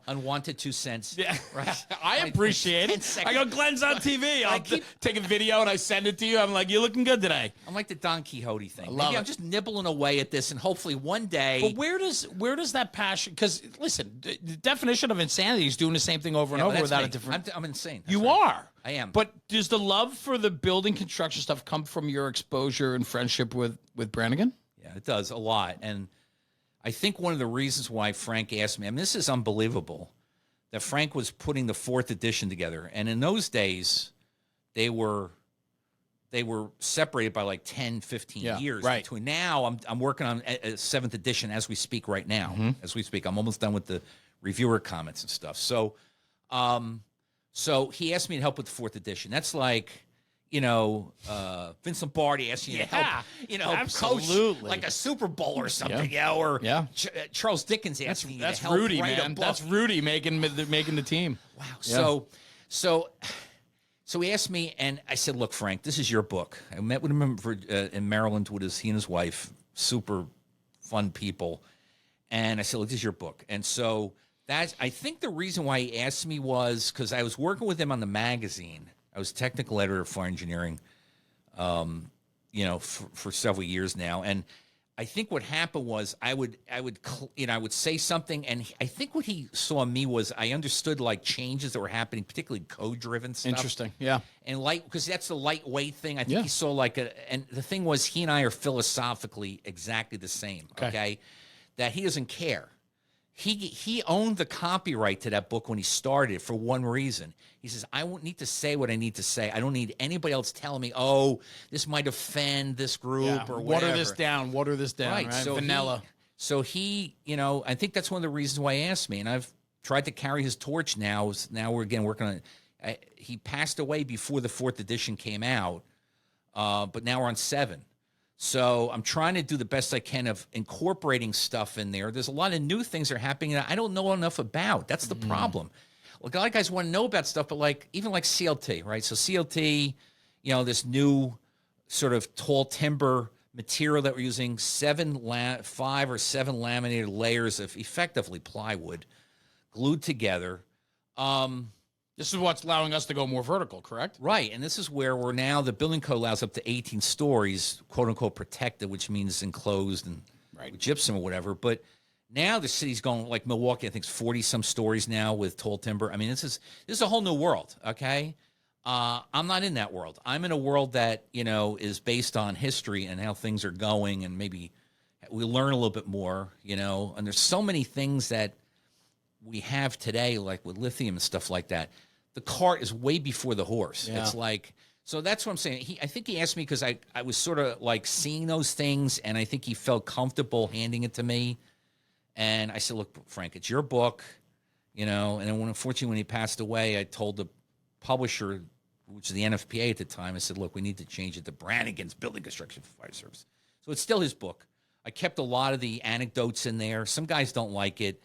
unwanted 2 cents. Yeah, right. I appreciate it. I go, Glenn's on TV. I'll take a video and I send it to you. I'm like, you're looking good today. I'm like the Don Quixote thing. Maybe I'm just nibbling away at this, and hopefully one day. But where does that passion? Because listen, the definition of insanity is doing the same thing over and over without a different. I'm insane. You are. I am. But does the love for the building construction stuff come from your exposure and friendship with Brannigan? Yeah, it does a lot. And I think one of the reasons why Frank asked me, this is unbelievable, that Frank was putting the 4th edition together. And in those days, they were separated by like 10, 15 years. Right. Between now, I'm working on a 7th edition as we speak right now. Mm-hmm. As we speak. I'm almost done with the reviewer comments and stuff. So he asked me to help with the 4th edition. That's like, Vince Lombardi asking you to help, absolutely. coach like a Super Bowl or something, or Charles Dickens asking you to help. That's Rudy, man. That's Rudy making the team. Wow. Yeah. So he asked me, and I said, "Look, Frank, this is your book." I met with him in Maryland with he and his wife, super fun people. And I said, look, this is your book. And so I think the reason why he asked me was because I was working with him on the magazine. I was technical editor of fire engineering, for several years now. And I think what happened was I would say something, and I think what he saw in me was I understood like changes that were happening, particularly code-driven stuff. Interesting, yeah. And because that's the lightweight thing. I think Yeah. he saw and the thing was he and I are philosophically exactly the same. Okay, that he doesn't care. He owned the copyright to that book when he started for one reason. He says, I won't need to say what I need to say. I don't need anybody else telling me, oh, this might offend this group or whatever. Water this down, right? So Vanilla. He, I think that's one of the reasons why he asked me. And I've tried to carry his torch now. Now we're, again, working on it. He passed away before the 4th edition came out, but now we're on 7. So I'm trying to do the best I can of incorporating stuff in there. There's a lot of new things that are happening that I don't know enough about. That's the problem. Like, a lot of guys want to know about stuff, but even CLT, right? So CLT, this new sort of tall timber material that we're using, 5 or 7 laminated layers of effectively plywood glued together. This is what's allowing us to go more vertical, correct? Right, and this is where we're now, the building code allows up to 18 stories, quote-unquote protected, which means enclosed and with gypsum or whatever. But now the city's going, like Milwaukee, I think it's 40-some stories now with tall timber. I mean, this is a whole new world, okay? I'm not in that world. I'm in a world that, is based on history and how things are going, and maybe we learn a little bit more, and there's so many things that we have today, like with lithium and stuff like that. The cart is way before the horse. Yeah. It's so that's what I'm saying. I think he asked me because I was sort of seeing those things, and I think he felt comfortable handing it to me. And I said, look, Frank, it's your book, and then unfortunately, when he passed away, I told the publisher, which is the NFPA at the time, I said, look, we need to change it to Brannigan's Building Construction for Fire Service. So it's still his book. I kept a lot of the anecdotes in there. Some guys don't like it.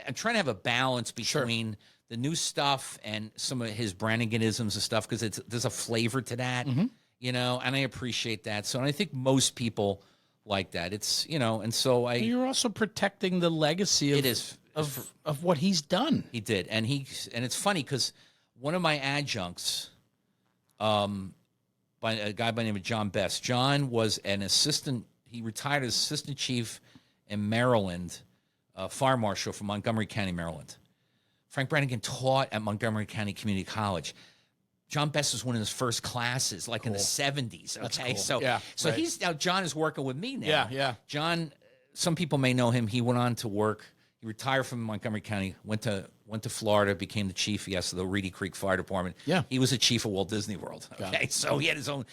I'm trying to have a balance between the new stuff and some of his Branniganisms and stuff, because there's a flavor to that, and I appreciate that. So, and I think most people like that. It's, and so You're also protecting the legacy of what he's done. He did, and it's funny because one of my adjuncts, by a guy by the name of John Best. John was an assistant. He retired as assistant chief in Maryland, fire marshal from Montgomery County, Maryland. Frank Brannigan taught at Montgomery County Community College. John Best was one of his first classes, in the 70s. Okay, that's cool. So he's now, John is working with me now. Yeah. John, some people may know him. He went on to work. He retired from Montgomery County, went to Florida, became the chief, of the Reedy Creek Fire Department. Yeah, he was a chief of Walt Disney World. Okay, so he had his own.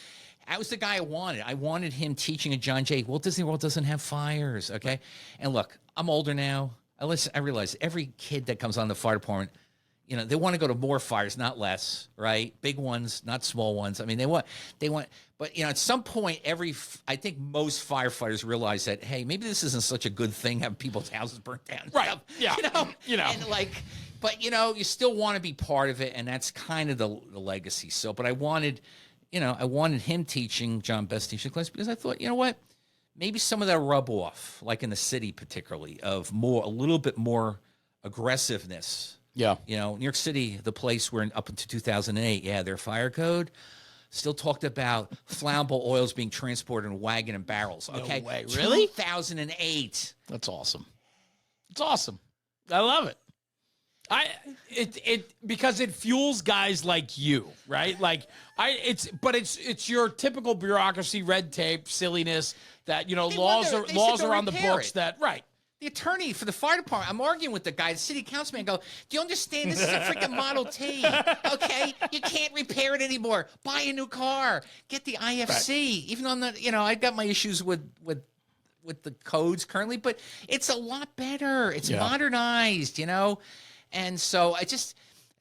That was the guy I wanted. I wanted him teaching at John Jay. Walt Disney World doesn't have fires. Okay, and look, I'm older now. I realize every kid that comes on the fire department, they want to go to more fires, not less, right? Big ones, not small ones. I mean, they want, but at some point, I think most firefighters realize that, hey, maybe this isn't such a good thing, having people's houses burnt down. Right. Yeah. And but you still want to be part of it, and that's kind of the legacy. So, but I wanted him teaching, John Best teaching class, because I thought, what? Maybe some of that rub off, like in the city particularly, of a little bit more aggressiveness. Yeah. New York City, the place where up until 2008, their fire code still talked about flammable oils being transported in wagon and barrels. Okay. No way. Really? 2008. That's awesome. It's awesome. I love it. Because it fuels guys like you, right? It's your typical bureaucracy, red tape, silliness that, laws are on the books that, right. The attorney for the fire department, I'm arguing with the guy, the city councilman, I go, do you understand this is a freaking Model T, okay? You can't repair it anymore. Buy a new car. Get the IFC. Right. Even on the, I've got my issues with the codes currently, but it's a lot better. It's modernized, And so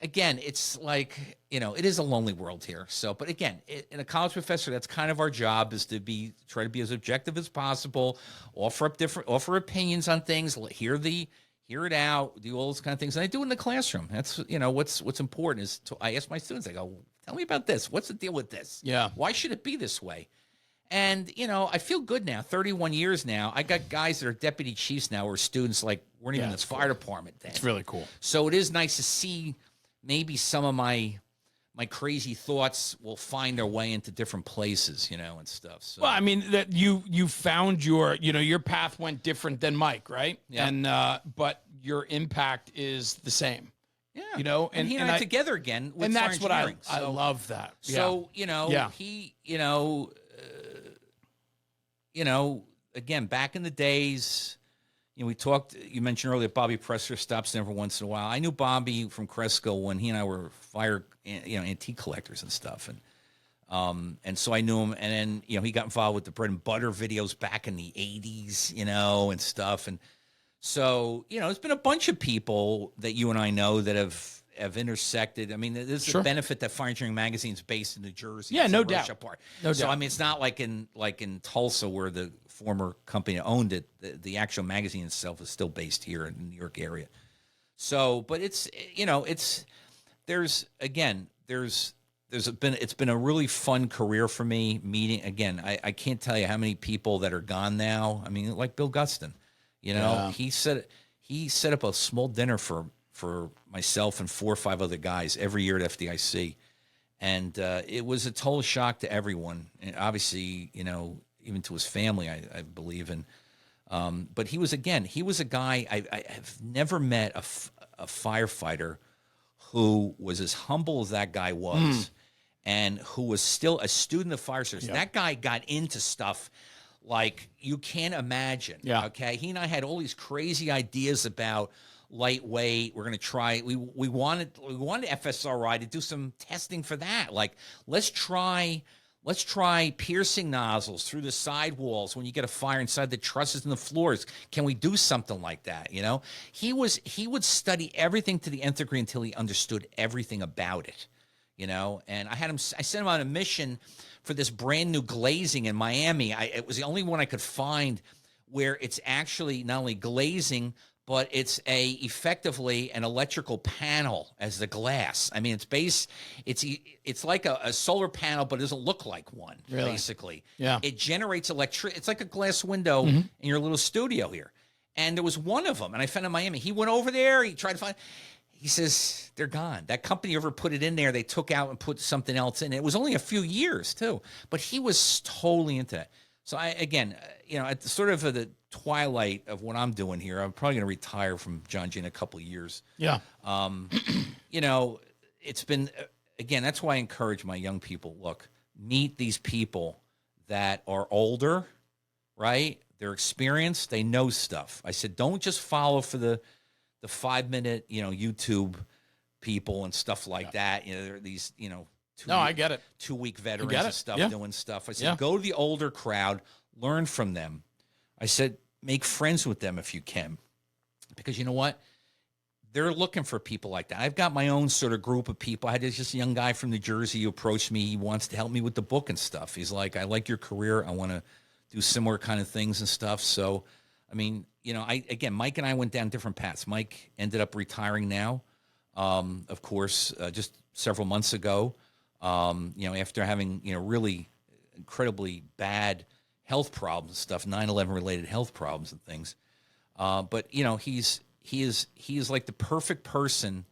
again, it's it is a lonely world here. So, but again, in a college professor, that's kind of our job, is to try to be as objective as possible, offer opinions on things, hear it out, do all those kind of things. And I do it in the classroom. That's, what's important is I ask my students, I go, tell me about this. What's the deal with this? Yeah. Why should it be this way? And, you know, I feel good now. 31 years now. I got guys that are deputy chiefs now or students like weren't even in the fire department then. It's really cool. So it is nice to see maybe some of my crazy thoughts will find their way into different places, you know, and stuff. So. Well, I mean that you found your path went different than Mike, right? Yeah. And but your impact is the same. Yeah. You know, and he and I together again with and fire that's what I engineering. love that. So, you know, he, again, back in the days, you know, we talked, you mentioned earlier, Bobby Presser stops in every once in a while. I knew Bobby from Cresco when he and I were antique collectors and stuff. And so I knew him. And then, you know, he got involved with the bread and butter videos back in the 80s, you know, and stuff. And so, you know, there's been a bunch of people that you and I know that have intersected. I mean, there's the benefit that Fire Engineering Magazine is based in New Jersey. Yeah, no Russia doubt. Part. No so, doubt. I mean, it's not like in Tulsa where the former company that owned it. The actual magazine itself is still based here in the New York area. So, but it's, you know, it's been a really fun career for me meeting. Again, I can't tell you how many people that are gone now. I mean, like Bill Guston, you know, he set up a small dinner for myself and 4 or 5 other guys every year at FDIC. And it was a total shock to everyone. And obviously, you know, even to his family, I believe. And but he was a guy, I have never met a firefighter who was as humble as that guy was and who was still a student of fire service. That guy got into stuff like you can't imagine. Yeah. Okay. He and I had all these crazy ideas about lightweight. We're going to try. We wanted FSRI to do some testing for that. Like, let's try piercing nozzles through the sidewalls when you get a fire inside the trusses and the floors. Can we do something like that? You know, he would study everything to the nth degree until he understood everything about it. You know, and I sent him on a mission for this brand new glazing in Miami. It was the only one I could find where it's actually not only glazing, but it's effectively an electrical panel as the glass. I mean, it's like a solar panel, but it doesn't look like one, basically. Yeah. It generates electricity. It's like a glass window in your little studio here. And there was one of them, and I found it in Miami. He went over there. He tried to find. He says, they're gone. That company ever put it in there, they took out and put something else in. It was only a few years, too. But he was totally into that. So, you know, at the twilight of what I'm doing here, I'm probably going to retire from John G in a couple of years. Yeah. You know, it's been, again, that's why I encourage my young people, look, meet these people that are older, right? They're experienced. They know stuff. I said, don't just follow for the 5-minute, you know, YouTube people and stuff like that. You know, there are these, you know, I get it. 2-week veterans and stuff doing stuff. I said, go to the older crowd, learn from them. I said, make friends with them if you can. Because you know what? They're looking for people like that. I've got my own sort of group of people. I had just a young guy from New Jersey who approached me. He wants to help me with the book and stuff. He's like, I like your career. I want to do similar kind of things and stuff. So, I mean, you know, Mike and I went down different paths. Mike ended up retiring now, of course, just several months ago. You know, after having, you know, really incredibly bad health problems and stuff, 9/11 related health problems and things. But, you know, he is like the perfect person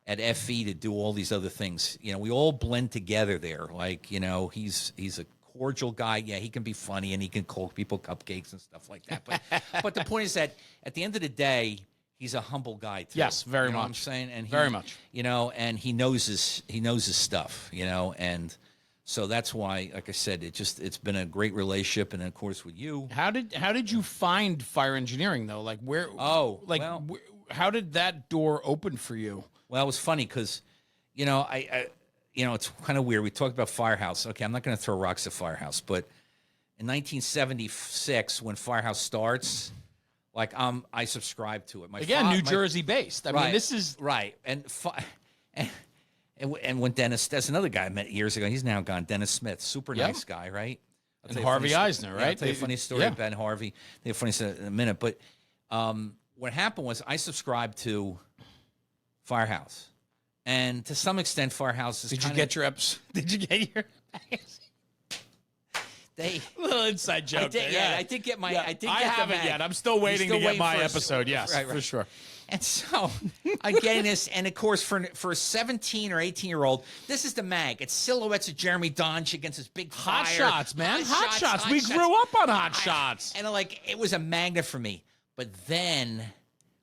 at FE to do all these other things. You know, we all blend together there. Like, you know, he's a cordial guy. Yeah, he can be funny and he can cook people cupcakes and stuff like that. But the point is that at the end of the day, he's a humble guy too. Yes, very you know much. What I'm saying, and very much. You know, and he knows his stuff. You know, and so that's why, like I said, it's been a great relationship, and of course with you. How did you find fire engineering though? Like where? How did that door open for you? Well, it was funny because, you know, you know, it's kind of weird. We talked about Firehouse. Okay, I'm not going to throw rocks at Firehouse, but in 1976, when Firehouse starts, like I subscribe to it. New Jersey based. I mean, this is right. And when Dennis, that's another guy I met years ago. He's now gone. Dennis Smith, super nice guy, right? And Harvey Eisner, right? I'll tell you a funny story about Ben Harvey. I'll tell you a funny story in a minute. But what happened was I subscribed to Firehouse. And to some extent, Firehouse is Did you get your they Little inside joke. I did, there. yeah, I did get my. Yeah, I did I get the haven't mag. yet. I'm still waiting to get my episode. Yes, Right. for sure. And so I'm getting this, and of course, for a 17 or 18-year-old, this is the mag. It's silhouettes of Jeremy Donch against this big Hot fire. Shots, man. Hot shots. Hot We Shots. grew up on Hot Shots. And like, it was a magnet for me. But then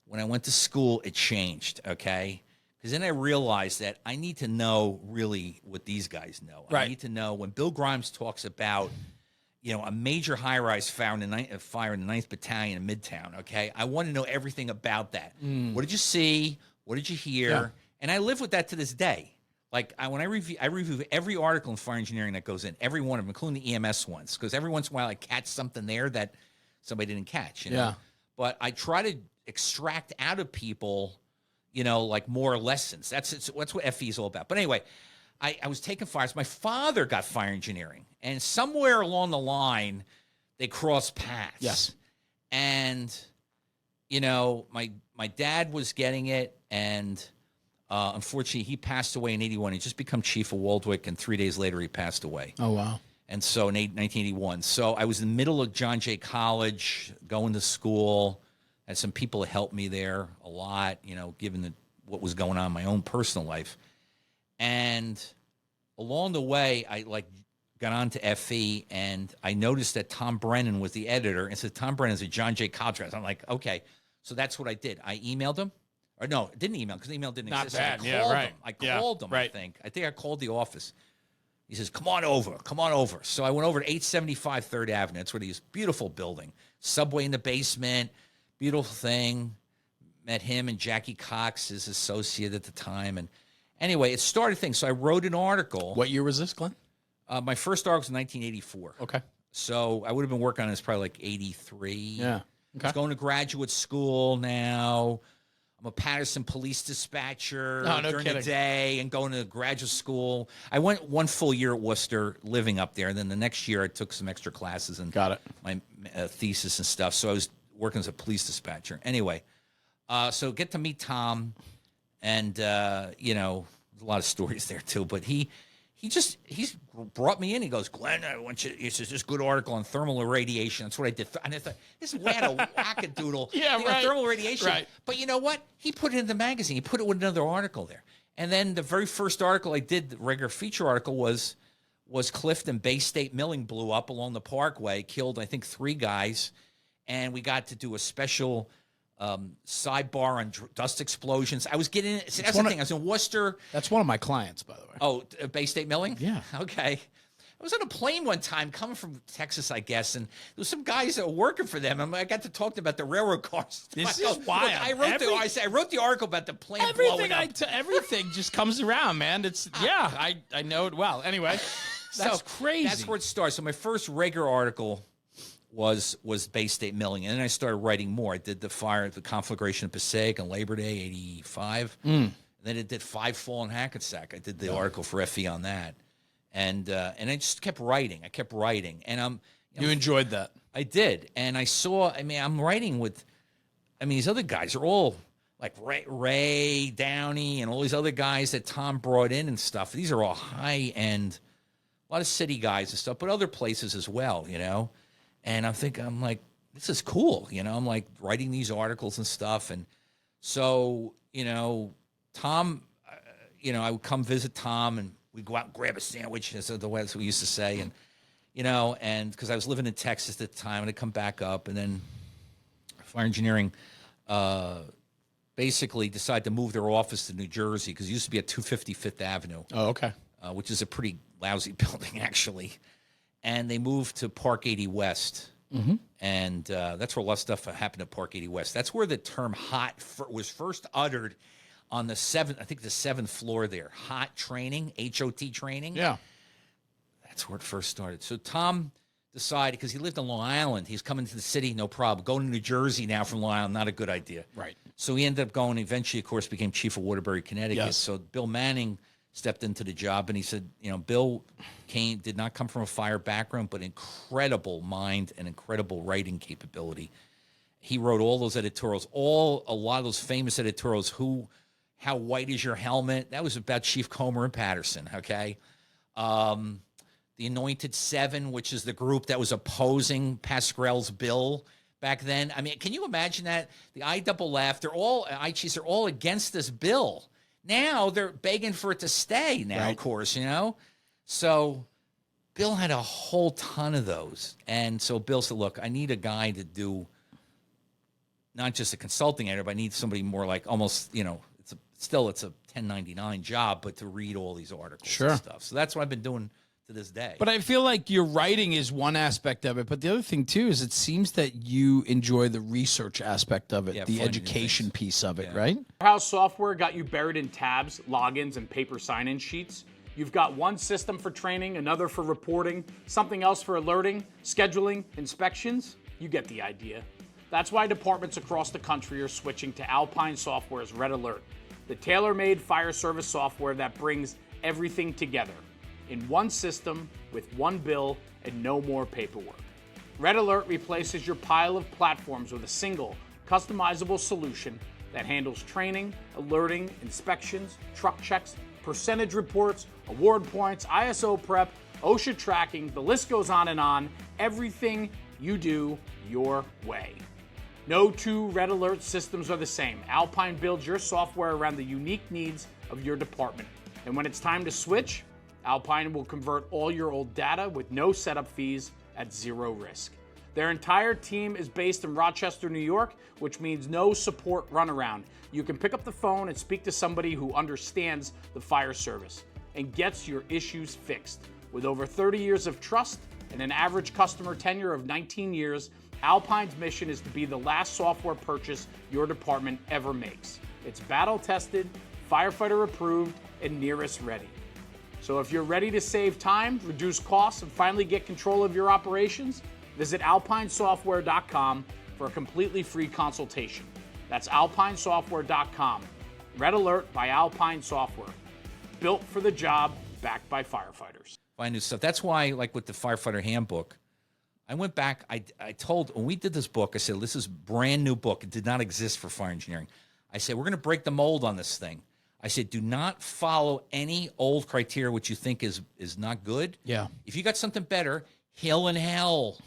when I went to school, it changed, okay? Because then I realized that I need to know really what these guys know. Right. I need to know when Bill Grimes talks about, a major high-rise fire in the 9th Battalion in Midtown, okay? I want to know everything about that. What did you see? What did you hear? Yeah. And I live with that to this day. Like, when I review every article in fire engineering that goes in, every one of them, including the EMS ones, because every once in a while I catch something there that somebody didn't catch, Yeah. But I try to extract out of people, like more lessons. That's what FE is all about. But anyway, I was taking fires. My father got fire engineering, and somewhere along the line, they crossed paths. Yes. And, my dad was getting it, and unfortunately, he passed away in 81. He just become chief of Waldwick, and 3 days later, he passed away. Oh, wow. And so in 1981. So I was in the middle of John Jay College, going to school. Had some people that helped me there a lot, given what was going on in my own personal life. And along the way, I got on to FE, and I noticed that Tom Brennan was the editor, and said Tom Brennan's a John Jay College. I'm like, okay. So that's what I did. I emailed him. Or no, I didn't email because email didn't Not exist. bad. I Yeah, called right. him. I Yeah, called him, right. I think I called the office. He says, come on over. So I went over to 875 3rd Avenue. That's where he is. Beautiful building. Subway in the basement. Beautiful thing. Met him and Jackie Cox, his associate at the time. And anyway, it started things. So I wrote an article. What year was this, Glenn? My first article was in 1984. Okay. So I would have been working on this probably like 83. Yeah. I was going to graduate school now. I'm a Patterson police dispatcher during kidding. the day and going to graduate school. I went one full year at Worcester living up there. And then the next year I took some extra classes and Got it. my thesis and stuff. So I was working as a police dispatcher. Anyway, so get to meet Tom, and, there's a lot of stories there too, but he's brought me in. He goes, Glenn, I want you. He says, this good article on thermal irradiation. That's what I did. And I thought, this is way out of wackadoodle. Yeah, right. Thermal irradiation. Right. But you know what? He put it in the magazine. He put it with another article there. And then the very first article I did, the regular feature article, was Clifton Bay State Milling blew up along the Parkway, killed, I think, 3 guys. And we got to do a special sidebar on dust explosions. I was getting that's the thing. I was in Worcester. That's one of my clients, by the way. Oh, Bay State Milling? Yeah. Okay. I was on a plane one time coming from Texas, I guess, and there was some guys that were working for them. And I got to talk to them about the railroad cars. This I is go, wild. Look, I wrote the article about the plane Everything blowing up. everything just comes around, man. It's I know it well. Anyway, that's crazy. That's where it starts. So my first regular article was Bay State Milling, and then I started writing more. I did the conflagration of Passaic on Labor Day '85. And then it did 5 Fall in Hackensack. I did the article for FE on that, and I just kept writing. And you enjoyed that. I did, and I saw. I mean, I'm writing with. I mean, these other guys are all like Ray Downey and all these other guys that Tom brought in and stuff. These are all high end, a lot of city guys and stuff, but other places as well, And I'm like, this is cool, I'm like writing these articles and stuff. And so, Tom, I would come visit Tom and we'd go out and grab a sandwich, as the way we used to say. And, and because I was living in Texas at the time, and I'd come back up, and then fire engineering basically decided to move their office to New Jersey, because it used to be at 250 Fifth Avenue. Oh, okay. Which is a pretty lousy building, actually. And they moved to Park 80 West. Mm-hmm. And that's where a lot of stuff happened at Park 80 West. That's where the term hot was first uttered on the 7th floor there. Hot training, HOT training. Yeah. That's where it first started. So Tom decided, because he lived on Long Island, he's coming to the city, no problem. Going to New Jersey now from Long Island, not a good idea. Right. So he ended up going, eventually, of course, became chief of Waterbury, Connecticut. Yes. So Bill Manning stepped into the job, and he said, Bill did not come from a fire background, but incredible mind and incredible writing capability. He wrote all those editorials, a lot of those famous editorials, How White Is Your Helmet? That was about Chief Comer and Patterson, okay? the Anointed Seven, which is the group that was opposing Pascrell's bill back then. I mean, can you imagine that? The IFF, they're all against this bill. Now they're begging for it to stay now, of course, So Bill had a whole ton of those. And so Bill said, look, I need a guy to do not just a consulting editor, but I need somebody more like almost, it's a 1099 job, but to read all these articles and stuff. So that's what I've been doing to this day. But I feel like your writing is one aspect of it, but the other thing too is it seems that you enjoy the research aspect of it, the education piece of it, right? Warehouse software got you buried in tabs, logins, and paper sign-in sheets. You've got one system for training, another for reporting, something else for alerting, scheduling, inspections. You get the idea. That's why departments across the country are switching to Alpine Software's Red Alert, the tailor-made fire service software that brings everything together in one system with one bill and no more paperwork. Red Alert replaces your pile of platforms with a single, customizable solution that handles training, alerting, inspections, truck checks, percentage reports, award points, ISO prep, OSHA tracking, the list goes on and on. Everything you do your way. No two Red Alert systems are the same. Alpine builds your software around the unique needs of your department. And when it's time to switch, Alpine will convert all your old data with no setup fees at zero risk. Their entire team is based in Rochester, New York, which means no support runaround. You can pick up the phone and speak to somebody who understands the fire service and gets your issues fixed. With over 30 years of trust and an average customer tenure of 19 years, Alpine's mission is to be the last software purchase your department ever makes. It's battle-tested, firefighter approved, and nearest ready. So if you're ready to save time, reduce costs, and finally get control of your operations, visit alpinesoftware.com for a completely free consultation. That's alpinesoftware.com. Red Alert by Alpine Software. Built for the job, backed by firefighters. Find new stuff. That's why, like with the firefighter handbook, I went back. I told, when we did this book, I said, this is a brand new book. It did not exist for fire engineering. I said, we're going to break the mold on this thing. I said, do not follow any old criteria which you think is not good. Yeah. If you got something better, Hill and Hell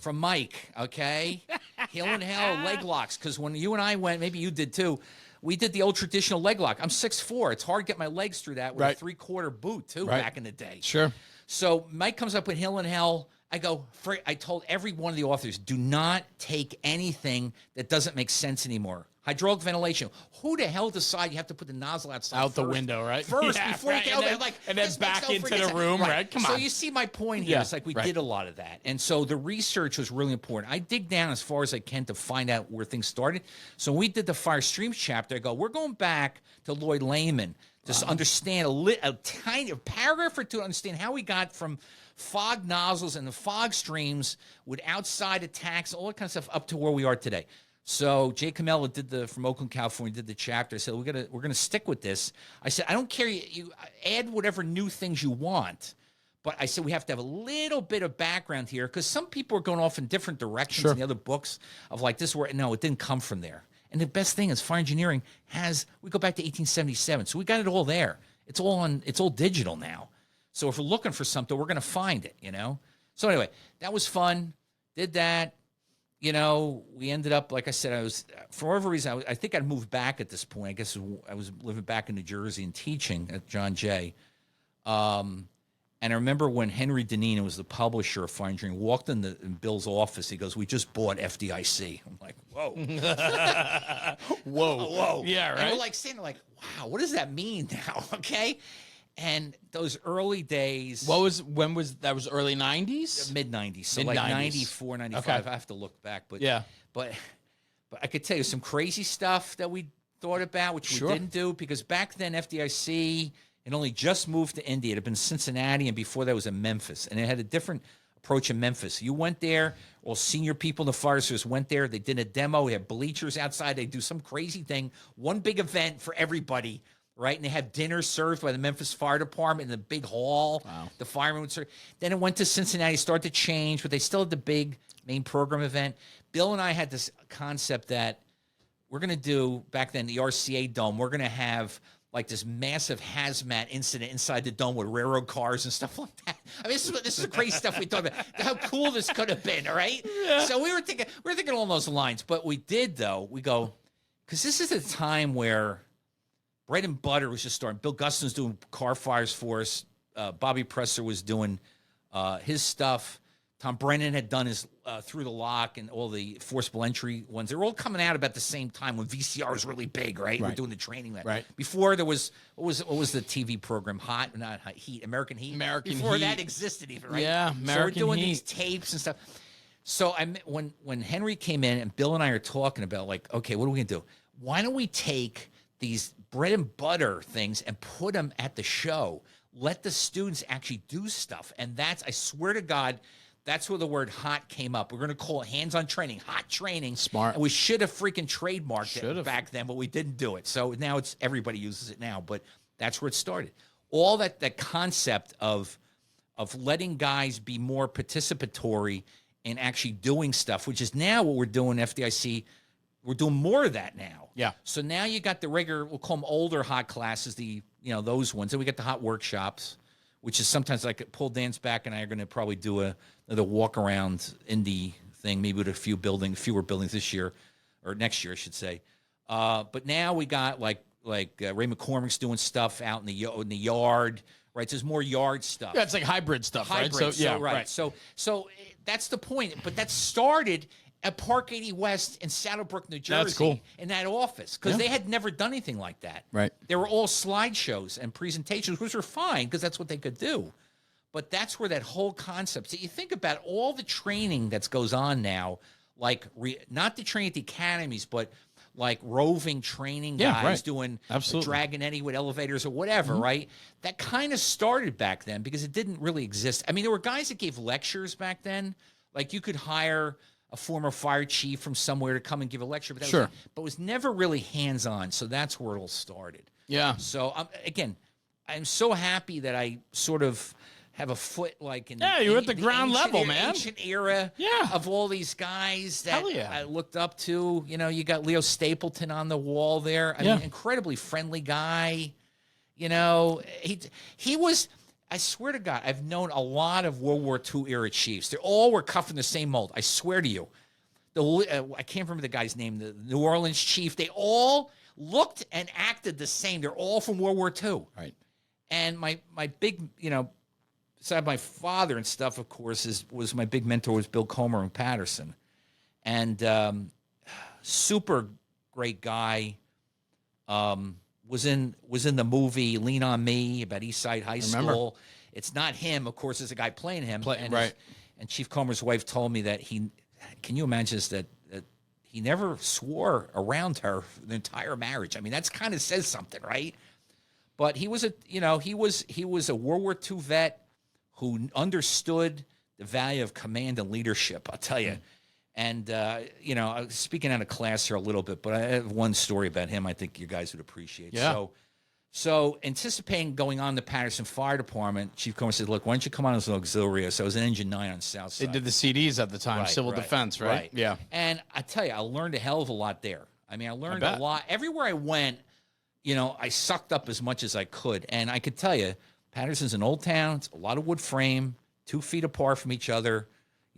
from Mike, okay? Hill and Hell leg locks, because when you and I went, maybe you did too, we did the old traditional leg lock. I'm 6'4". It's hard to get my legs through that with a 3/4 boot too back in the day. Sure. So Mike comes up with Hill and Hell. I told every one of the authors, do not take anything that doesn't make sense anymore. Hydraulic ventilation. Who the hell decide you have to put the nozzle outside the window, right? First, before you get over there, and then back into the room, right? Come on. So you see my point here. Yeah, It's like we did a lot of that. And so the research was really important. I dig down as far as I can to find out where things started. So when we did the Fire Streams chapter, I go, we're going back to Lloyd Lehman to understand a tiny paragraph or two to understand how we got from fog nozzles and the fog streams with outside attacks, all that kind of stuff, up to where we are today. So Jay Camella from Oakland, California, did the chapter. I said, we're gonna stick with this. I said, I don't care, you add whatever new things you want, but I said we have to have a little bit of background here, because some people are going off in different directions in the other books of like this, where no, it didn't come from there. And the best thing is fire engineering we go back to 1877, so we got it all there. It's all digital now. So if we're looking for something, we're gonna find it, So anyway, that was fun. Did that. We ended up, like I said, for whatever reason, I think I'd moved back at this point. I guess I was living back in New Jersey and teaching at John Jay. And I remember when Henry Deneen, was the publisher of Fire Engineering, walked in Bill's office. He goes, we just bought FDIC. I'm like, whoa. Whoa. Yeah, right? And we're like saying, wow, what does that mean now? Okay. And those early days. When was that? Was early 90s? Mid 90s. So Mid-90s. like 94, 95. Okay. I have to look back. But Yeah. But I could tell you some crazy stuff that we thought about, which we didn't do, because back then FDIC had only just moved to India. It had been Cincinnati, and before that was in Memphis. And it had a different approach in Memphis. You went there, all senior people in the fire service went there. They did a demo. We had bleachers outside. They do some crazy thing. One big event for everybody. Right, and they have dinner served by the Memphis Fire Department in the big hall. Wow. The firemen would serve. Then it went to Cincinnati, started to change, but they still had the big main program event. Bill and I had this concept that we're going to do, back then, the RCA Dome. We're going to have like this massive hazmat incident inside the dome with railroad cars and stuff like that. I mean, this is the crazy stuff we talk about. How cool this could have been, all right? Yeah. So we were thinking along those lines. But we did, though. We go, because this is a time where bread and butter was just starting. Bill Gustin was doing car fires for us. Bobby Presser was doing his stuff. Tom Brennan had done his Through the Lock and all the forcible entry ones. They were all coming out about the same time when VCR was really big, right? We're doing the training then. Right. Before there was what was the TV program? Not Hot, Heat, American Heat. Before Heat. that existed even, right? Yeah, American So we're doing Heat. these tapes and stuff. So when Henry came in and Bill and I are talking about like, okay, what are we gonna do? Why don't we take these bread and butter things and put them at the show? Let the students actually do stuff. And that's, I swear to God, that's where the word hot came up. We're going to call it hands-on training, hot training. Smart. And we should have freaking trademarked it back then, but we didn't do it. So now it's everybody uses it now, but that's where it started. All that concept of letting guys be more participatory in actually doing stuff, which is now what we're doing, FDIC. We're doing more of that now. Yeah. So now you got the regular, we'll call them older hot classes, those ones. And we got the hot workshops, which is sometimes like Paul Dance back and I are going to probably do another walk around indie thing, maybe with fewer buildings this year or next year, I should say. But now we got like Ray McCormick's doing stuff out in the yard, right? So there's more yard stuff. Yeah, it's like hybrid stuff, right? So right. So that's the point. But that started at Park 80 West in Saddlebrook, New Jersey. That's cool. In that office, because they had never done anything like that. Right. They were all slideshows and presentations, which were fine because that's what they could do. But that's where that whole concept. So you think about all the training that goes on now, like not the training at the academies, but like roving training guys doing Dragon Eddy with elevators or whatever, right? That kind of started back then because it didn't really exist. I mean, there were guys that gave lectures back then. Like you could hire a former fire chief from somewhere to come and give a lecture, but that but it was never really hands-on. So that's where it all started. Yeah. So again, I'm so happy that I sort of have a foot like in you're at the ground level, man. Ancient era of all these guys that I looked up to. You know, you got Leo Stapleton on the wall there. I mean, incredibly friendly guy. You know, he was. I swear to God, I've known a lot of World War II era chiefs. They all were cut from the same mold. I swear to you. I can't remember the guy's name, the New Orleans chief. They all looked and acted the same. They're all from World War II. Right. And my big, beside my father and stuff, of course, was my big mentor was Bill Comer in Patterson. And super great guy. Was in the movie Lean on Me about East Side High School. It's not him, of course, it's a guy playing him. And Chief Comer's wife told me that can you imagine this, that he never swore around her for the entire marriage. I mean, that's kind of says something, right? But he was a World War II vet who understood the value of command and leadership, I'll tell you. And, I was speaking out of class here a little bit, but I have one story about him I think you guys would appreciate. Yeah. So anticipating going on the Patterson Fire Department, Chief Comer said, look, why don't you come on as an auxiliary? So I was in Engine 9 on South Side. They did the CDs at the time, Civil Defense, right? Yeah. And I tell you, I learned a hell of a lot there. I mean, I learned a lot. Everywhere I went, I sucked up as much as I could. And I could tell you, Patterson's an old town. It's a lot of wood frame, 2 feet apart from each other.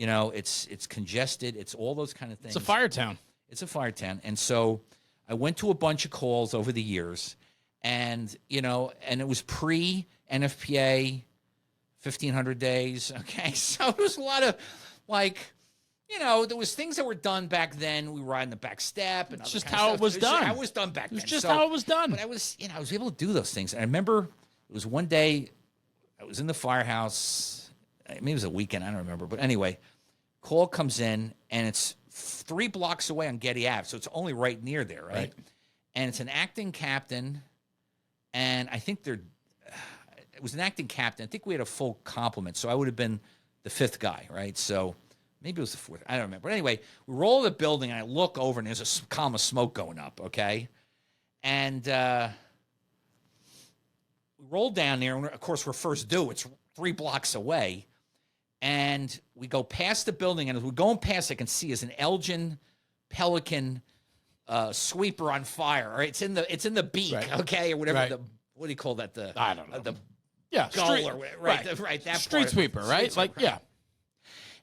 It's congested. It's all those kind of things. It's a fire town. It's a fire town. And so I went to a bunch of calls over the years, and it was pre-NFPA, 1,500 days. Okay, so it was a lot of there was things that were done back then. We were riding the back step, and it's just how it was done. How it was done back then. It's just how it was done. But I was able to do those things. And I remember it was one day I was in the firehouse. Maybe it was a weekend, I don't remember. But anyway, call comes in, and it's 3 blocks away on Getty Ave, so it's only right near there, right? And it's an acting captain, and I think it was an acting captain. I think we had a full complement, so I would have been the 5th guy, right? So maybe it was the 4th. I don't remember. But anyway, we roll the building, and I look over, and there's a column of smoke going up, okay? And we roll down there, and of course, we're first due. It's 3 blocks away. And we go past the building, and as we're going past, I can see is an Elgin Pelican sweeper on fire, or it's in the beak, okay, or whatever. Right. What do you call that? I don't know. The Yeah, gull street, or whatever, right, that street part. sweeper, right? Street Like, sweeper. yeah.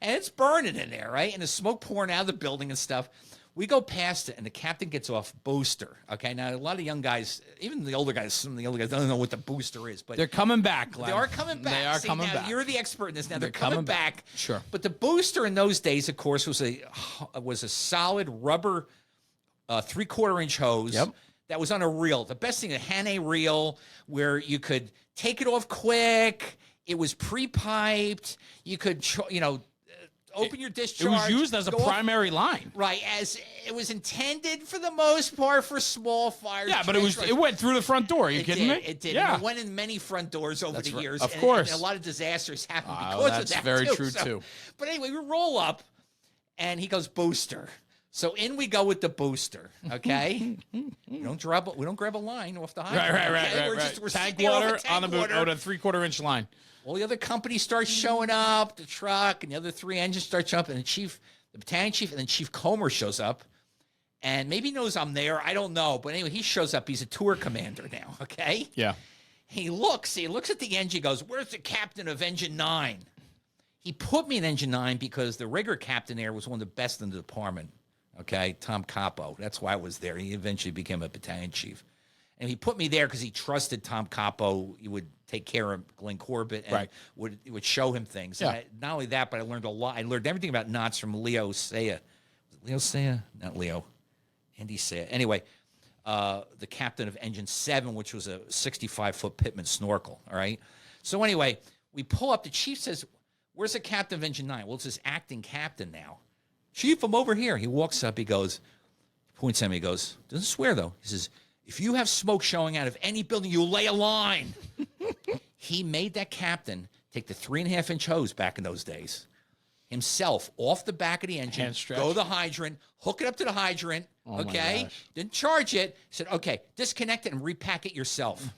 And it's burning in there, right? And the smoke pouring out of the building and stuff. We go past it, and the captain gets off booster. Okay, now a lot of young guys, even the older guys, some of the older guys don't know what the booster is, but They're coming back, Glenn. they are coming back. They are See, coming now, back. You're the expert in this. Now they're coming coming back. Sure. But the booster in those days, of course, was a solid rubber 3/4-inch hose. Yep. That was on a reel. The best thing, a Hannay reel, where you could take it off quick. It was pre-piped. You could, open your It discharge. was used as a go off- primary line. Right, as it was intended for the most part for small fires. Yeah, but it went through the front door. Are you kidding me? It did. Yeah. And it went in many front doors over the right. years. Of and- course. And a lot of disasters happened Oh, because that's of that. very too. true, too. But anyway, we roll up, and he goes, booster. So in we go with the booster. Okay, we don't grab a line off the hydrant. Right. We're tank sitting there off water a tank on the water. on a 3/4-inch line. All the other companies start showing up, the truck and the other 3 engines start showing up, and the battalion chief, and then Chief Comer shows up, and maybe he knows I'm there. I don't know, but anyway, he shows up. He's a tour commander now. Okay. Yeah. He looks at the engine, goes, "Where's the captain of engine 9?" He put me in engine 9 because the rigger captain there was one of the best in the department. Okay, Tom Capo. That's why I was there. He eventually became a battalion chief. And he put me there because he trusted Tom Capo. He would take care of Glenn Corbett and would show him things. Yeah. And not only that, but I learned a lot. I learned everything about knots from Leo Saya. Was it Leo Saya? Not Leo. Andy Saya. Anyway, the captain of Engine 7, which was a 65-foot Pitman snorkel. All right. So anyway, we pull up. The chief says, "Where's the captain of Engine 9? Well, it's his acting captain now. "Chief, I'm over here." He walks up. He goes, points at me. He goes, doesn't swear though. He says, "If you have smoke showing out of any building, you lay a line." He made that captain take the 3.5-inch hose back in those days himself off the back of the engine, Hand stretch. go to the hydrant, hook it up to the hydrant. Oh, my okay, gosh. didn't charge it. Said, "Okay, disconnect it and repack it yourself."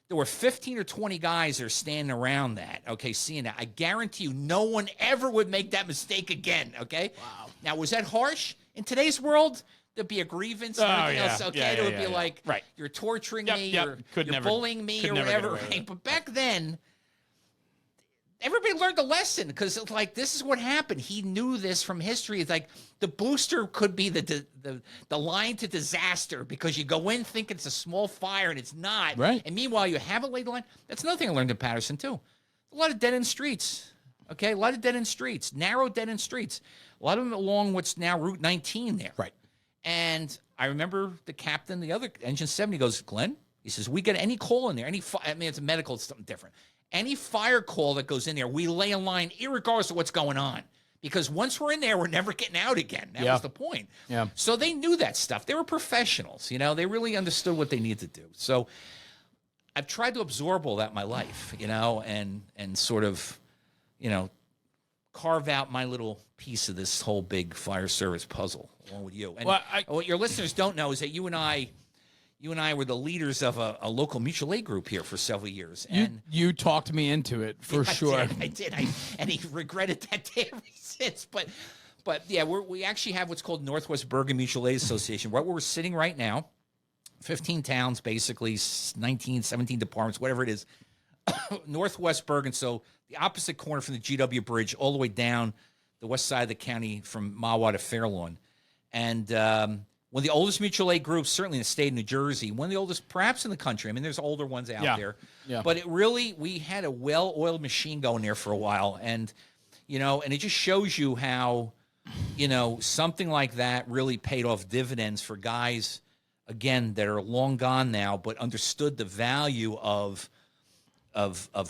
There were 15 or 20 guys that are standing around that, okay, seeing that. I guarantee you no one ever would make that mistake again, okay? Wow. Now, was that harsh? In today's world, there'd be a grievance and everything else, okay? It would be like, right. You're torturing me, You're bullying me or never get whatever, away with right? it. But back then, everybody learned a lesson because, like, this is what happened. He knew this from history. It's like the booster could be the line to disaster because you go in thinking it's a small fire and it's not. Right. And meanwhile, you have a laid line. That's another thing I learned in Patterson, too. A lot of dead-end streets. Okay, a lot of dead-end streets, narrow dead-end streets. A lot of them along what's now Route 19 there. Right. And I remember the captain, the other Engine 7, he goes, "Glenn," he says, "we get any call in there, I mean, it's a medical, it's something different. Any fire call that goes in there, we lay a line irregardless of what's going on. Because once we're in there, we're never getting out again." That was the point. Yeah. So they knew that stuff. They were professionals, They really understood what they needed to do. So I've tried to absorb all that in my life, and sort of, carve out my little piece of this whole big fire service puzzle along with you. And what your listeners don't know is that you and I were the leaders of a local mutual aid group here for several years. And You talked me into it for sure. I did. And he regretted that day ever since. But yeah, we actually have what's called Northwest Bergen Mutual Aid Association, where we're sitting right now. 15 towns, basically 19, 17 departments, whatever it is. Northwest Bergen, so the opposite corner from the GW Bridge, all the way down the west side of the county from Mahwah to Fairlawn. And one of the oldest mutual aid groups, certainly in the state of New Jersey, one of the oldest perhaps in the country. I mean, there's older ones out there. Yeah. But we had a well-oiled machine going there for a while. And, and it just shows you how, something like that really paid off dividends for guys, again, that are long gone now, but understood the value of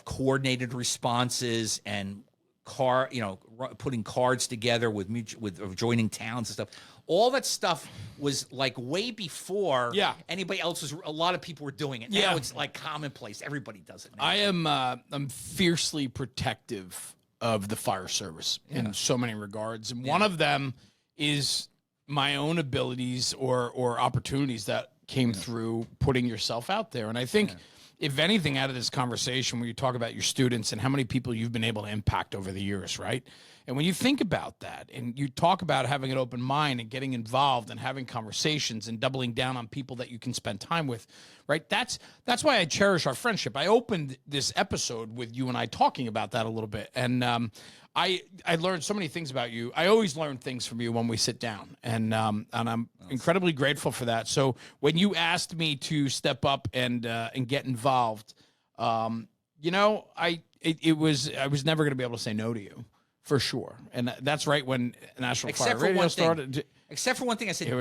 coordinated responses and putting cards together with adjoining towns and stuff. All that stuff was like way before anybody else was. A lot of people were doing it. Now it's like commonplace. Everybody does it now. I'm fiercely protective of the fire service in so many regards, and one of them is my own abilities or opportunities that came through putting yourself out there. And I think if anything out of this conversation where you talk about your students and how many people you've been able to impact over the years, right? And when you think about that and you talk about having an open mind and getting involved and having conversations and doubling down on people that you can spend time with, right? That's why I cherish our friendship. I opened this episode with you and I talking about that a little bit. And I learned so many things about you. I always learn things from you when we sit down, and I'm incredibly grateful for that. So when you asked me to step up and get involved, you know, I was never going to be able to say no to you, for sure. And that's right when National Fire Radio started. Except for one thing, I said, Here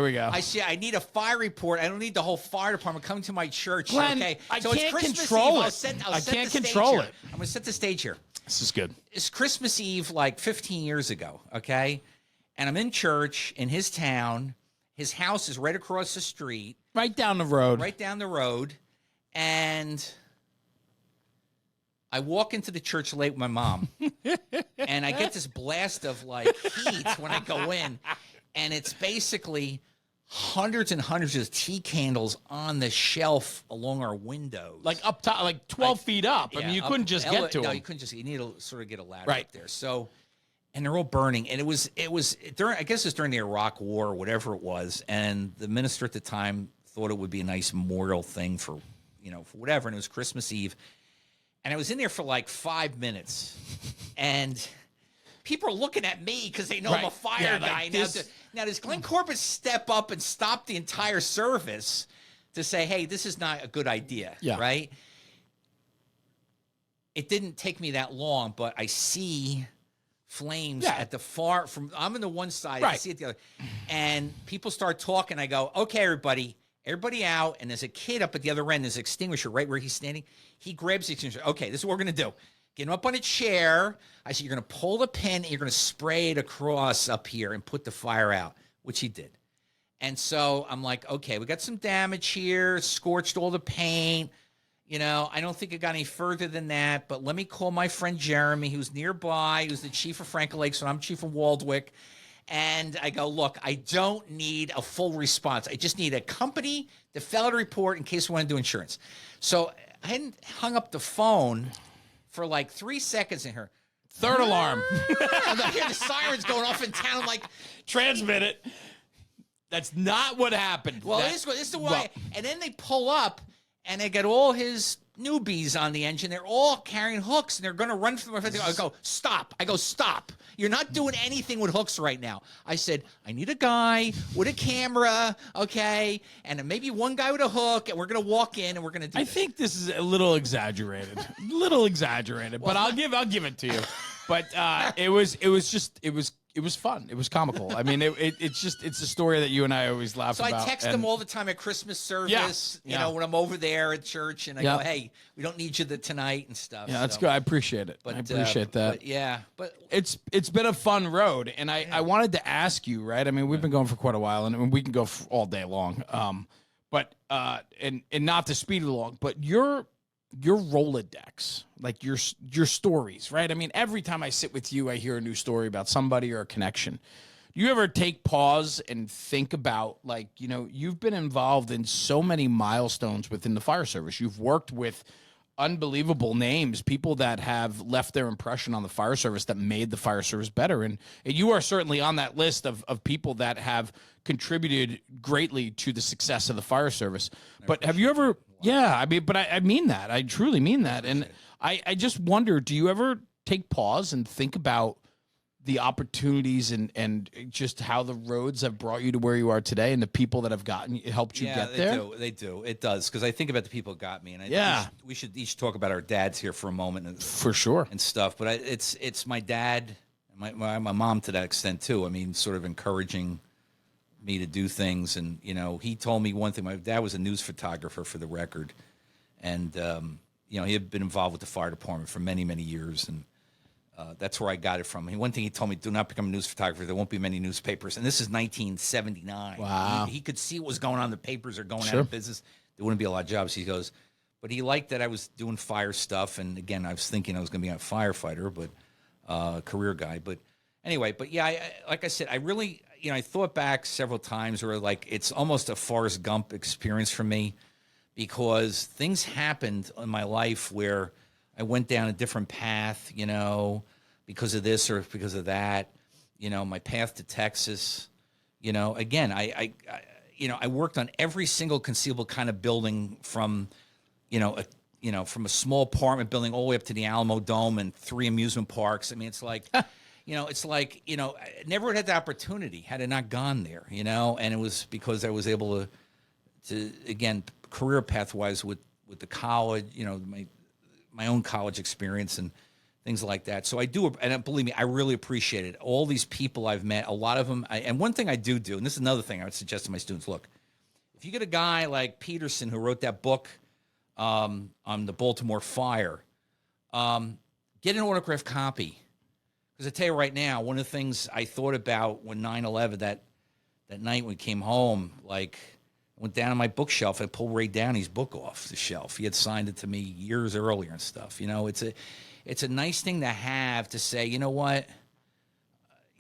we go. I said, I need a fire report. I don't need the whole fire department coming to my church. Glenn, okay, I so can't it's Christmas control Eve. it. I'll I set can't the stage control here. it. I'm going to set the stage here. This is good. It's Christmas Eve, like 15 years ago. Okay, and I'm in church in his town. His house is right across the street, Right down the road. right down the road, and I walk into the church late with my mom, and I get this blast of like heat when I go in, and it's basically hundreds and hundreds of tea candles on the shelf along our windows, Like up top, like 12 feet up. I mean, you up- couldn't just get to No, them. you couldn't just. You need to sort of get a ladder Right. up there. So, and they're all burning, and it was during. I guess it was during the Iraq War or whatever it was, and the minister at the time thought it would be a nice memorial thing for, for whatever, and it was Christmas Eve. And I was in there for like 5 minutes, and people are looking at me because they know I'm a Right. fire Yeah, guy. like Now, does Glenn Corbett step up and stop the entire service to say, hey, this is not a good idea, Yeah. right? It didn't take me that long, but I see flames at the far from. I'm on the one side, I Right. see it the other, and people start talking. I go, okay, everybody out, and there's a kid up at the other end. There's an extinguisher right where he's standing. He grabs the extinguisher. Okay, this is what we're gonna do. Get him up on a chair. I said, you're gonna pull the pin and you're gonna spray it across up here and put the fire out, which he did. And so I'm like, okay, we got some damage here, scorched all the paint. I don't think it got any further than that, but let me call my friend Jeremy, who's nearby, who's the chief of Franklin Lakes, and I'm chief of Waldwick. And I go, look, I don't need a full response. I just need a company to fill out a report in case we want to do insurance. So I hadn't hung up the phone for like 3 seconds in her. Third alarm. And I hear the sirens going off in town. I'm like, Transmit it. That's not what happened. well, this is the way. And then they pull up, and they got all his newbies on the engine. They're all carrying hooks, and they're going to run for the. I go, stop. Stop. You're not doing anything with hooks right now. I said, I need a guy with a camera, okay, and maybe one guy with a hook, and we're going to walk in, and we're going to do I this. think this is a little exaggerated. But I'll give it to you. But it was fun. It was comical. I mean, it's a story that you and I always laugh So about. I text them all the time at Christmas service, Yeah. when I'm over there at church, and I go, hey, we don't need you tonight and stuff. Yeah, that's So, good. I appreciate it. But, I appreciate that. But It's been a fun road, and I wanted to ask you, right? I mean, we've been going for quite a while, and we can go all day long. But not to speed along, but your Rolodex, like your stories, right? I mean, every time I sit with you, I hear a new story about somebody or a connection. Do you ever take pause and think about, like, you've been involved in so many milestones within the fire service. You've worked with unbelievable names, people that have left their impression on the fire service that made the fire service better. And you are certainly on that list of people that have contributed greatly to the success of the fire service. But have you ever, I mean that. I truly mean that. And I just wonder, do you ever take pause and think about the opportunities and just how the roads have brought you to where you are today and the people that have helped you get there? They do. It does, because I think about the people that got me, and we should each talk about our dads here for a moment, For sure. and stuff. But it's my dad, and my mom to that extent too. I mean, sort of encouraging me to do things, and he told me one thing. My dad was a news photographer, for the record, and he had been involved with the fire department for many, many years, and that's where I got it from. One thing he told me, do not become a news photographer. There won't be many newspapers. And this is 1979. Wow. He could see what was going on. The papers are going out of business. There wouldn't be a lot of jobs. He goes, but he liked that I was doing fire stuff. And again, I was thinking I was going to be a firefighter, but career guy. But anyway, like I said, I really, I thought back several times where like it's almost a Forrest Gump experience for me, because things happened in my life where I went down a different path, because of this or because of that. You know, my path to Texas. You know, again, I worked on every single conceivable kind of building from, from a small apartment building all the way up to the Alamo Dome and 3 amusement parks. I mean, it's like, I never would have had the opportunity had I not gone there, and it was because I was able to again, career path-wise with the college, my own college experience and things like that. So I do, and believe me, I really appreciate it. All these people I've met, a lot of them, and one thing I do, and this is another thing I would suggest to my students, look, if you get a guy like Peterson who wrote that book on the Baltimore fire, get an autographed copy. Because I tell you right now, one of the things I thought about when 9/11, that night when we came home, like, I went down on my bookshelf and pulled Ray Downey's book off the shelf. He had signed it to me years earlier and stuff. It's a nice thing to have to say, you know what?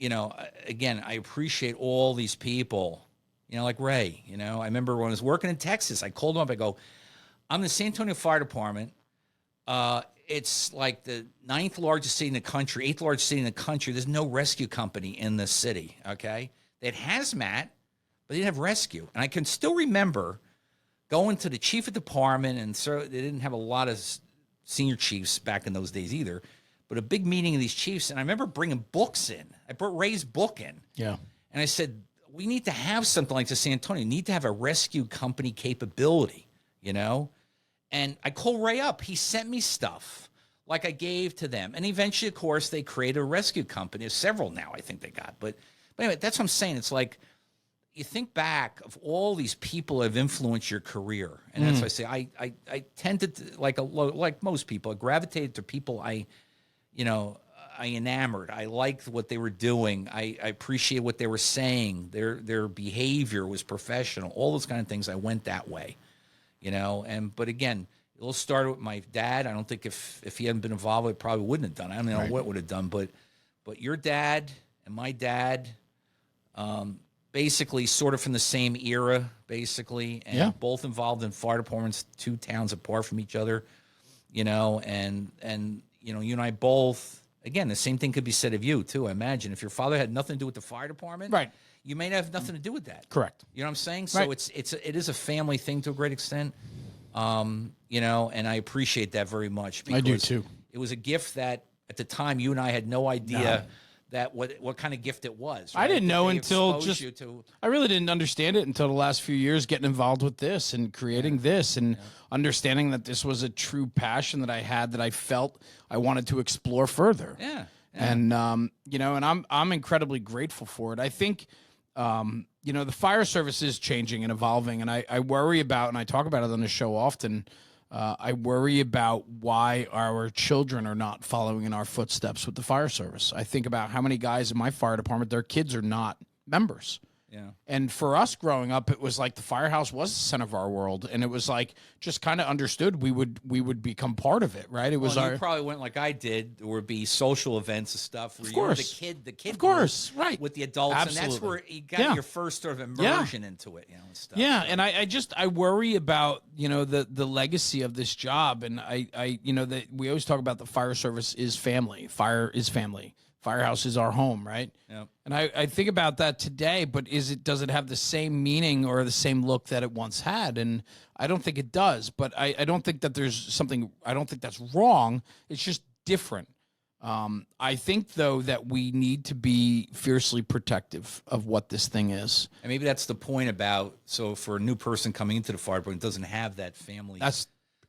Again, I appreciate all these people, like Ray. I remember when I was working in Texas, I called him up. I go, I'm the San Antonio Fire Department. It's like the 9th largest city in the country, 8th largest city in the country. There's no rescue company in this city, okay? They had hazmat, but they didn't have rescue. And I can still remember going to the chief of department, and so they didn't have a lot of senior chiefs back in those days either, but a big meeting of these chiefs. And I remember bringing books in. I brought Ray's book in. Yeah. And I said, we need to have something like this, San Antonio. We need to have a rescue company capability, And I called Ray up. He sent me stuff like I gave to them. And eventually, of course, they created a rescue company. There's several now I think they got. But anyway, that's what I'm saying. It's like, you think back of all these people that have influenced your career. And that's why I say I tend to, like most people, I gravitated to people I enamored. I liked what they were doing. I appreciated what they were saying. Their behavior was professional. All those kind of things, I went that way. But again, it all started with my dad. I don't think if he hadn't been involved, I probably wouldn't have done it. I don't know what would have done, but your dad and my dad, basically sort of from the same era, basically, and both involved in fire departments, 2 towns apart from each other, and you and I both, again, the same thing could be said of you too. I imagine if your father had nothing to do with the fire department, right, you may have nothing to do with that. Correct. You know what I'm saying? So Right. it is a family thing to a great extent. And I appreciate that very much. I do too. It was a gift that at the time you and I had no idea that what kind of gift it was. I right? didn't That know they until exposed just you to, I really didn't understand it until the last few years, getting involved with this and creating this and understanding that this was a true passion that I had, that I felt I wanted to explore further. Yeah. And and I'm incredibly grateful for it. I think the fire service is changing and evolving, and I worry about, and I talk about it on the show often, I worry about why our children are not following in our footsteps with the fire service. I think about how many guys in my fire department, their kids are not members. Yeah. And for us growing up, it was like the firehouse was the center of our world, and it was like just kind of understood we would become part of it, right? It was you probably went like I did. There would be social events and stuff. Where Of course. you were the kid, Of course, group right. with the adults, Absolutely. and that's where you got your first sort of immersion into it, and stuff. Yeah, and I worry about the legacy of this job, and that we always talk about the fire service is family. Fire is family. Firehouse is our home, right? Yeah. And I think about that today, but does it have the same meaning or the same look that it once had? And I don't think it does, but I don't think that I don't think that's wrong. It's just different. I think, though, that we need to be fiercely protective of what this thing is. And maybe that's the point about, so for a new person coming into the fire department, doesn't have that family.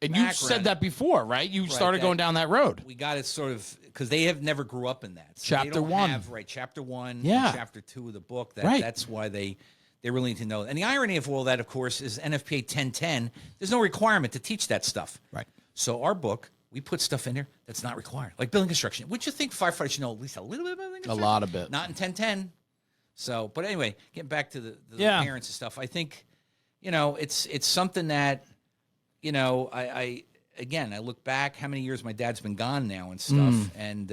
And you said that before, right? You started going down that road. We got it sort of, because they have never grew up in that. So Chapter they don't 1. have, Chapter 1 Yeah. and Chapter 2 of the book. Right. That's why they really need to know. And the irony of all that, of course, is NFPA 1010, there's no requirement to teach that stuff. Right. So our book, we put stuff in there that's not required, like building construction. Would you think firefighters should know at least a little bit about building construction? A lot of it. Not in 1010. So, but anyway, getting back to the parents and stuff, I think, it's something that, I look back how many years my dad's been gone now and stuff, and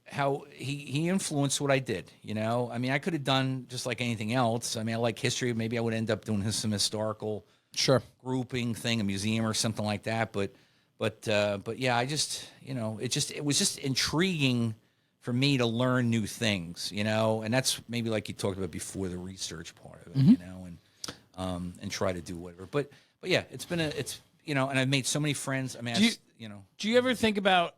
how he influenced what I did. I mean, I could have done just like anything else. I mean, I like history. Maybe I would end up doing some historical Sure. grouping thing, a museum or something like that. But But yeah, I just, it was just intriguing for me to learn new things, and that's maybe like you talked about before, the research part of it, and try to do whatever. But yeah, and I've made so many friends. I mean, Do you ever think about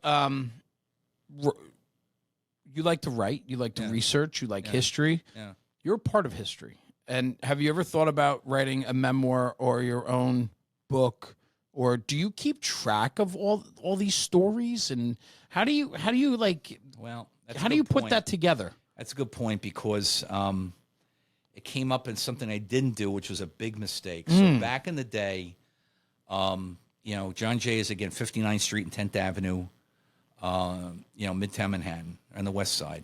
you like to write, you like to research, you like history? Yeah. You're a part of history. And have you ever thought about writing a memoir or your own book? Or do you keep track of all these stories? And how do you like? Well, how do you put that together? That's a good point, because it came up in something I didn't do, which was a big mistake. So back in the day, John Jay is, again, 59th Street and 10th Avenue, Midtown Manhattan on the west side.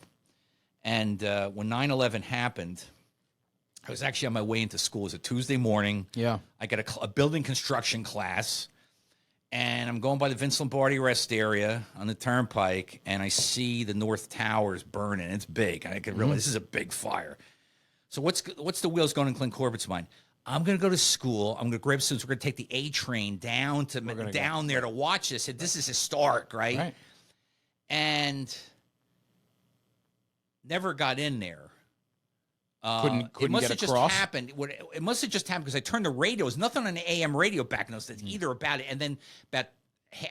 And when 9/11 happened, I was actually on my way into school. It was a Tuesday morning. Yeah. I got a building construction class, and I'm going by the Vince Lombardi rest area on the Turnpike, and I see the North Towers burning. It's big. And I could realize this is a big fire. So what's the wheels going in Glenn Corbett's mind? I'm going to go to school. I'm going to grab students. We're going to take the A train down there to watch this. This is historic, right? And never got in there. Couldn't it must get have just across? happened. It must have just happened because I turned the radio. There was nothing on the AM radio back in those days either about it. And then about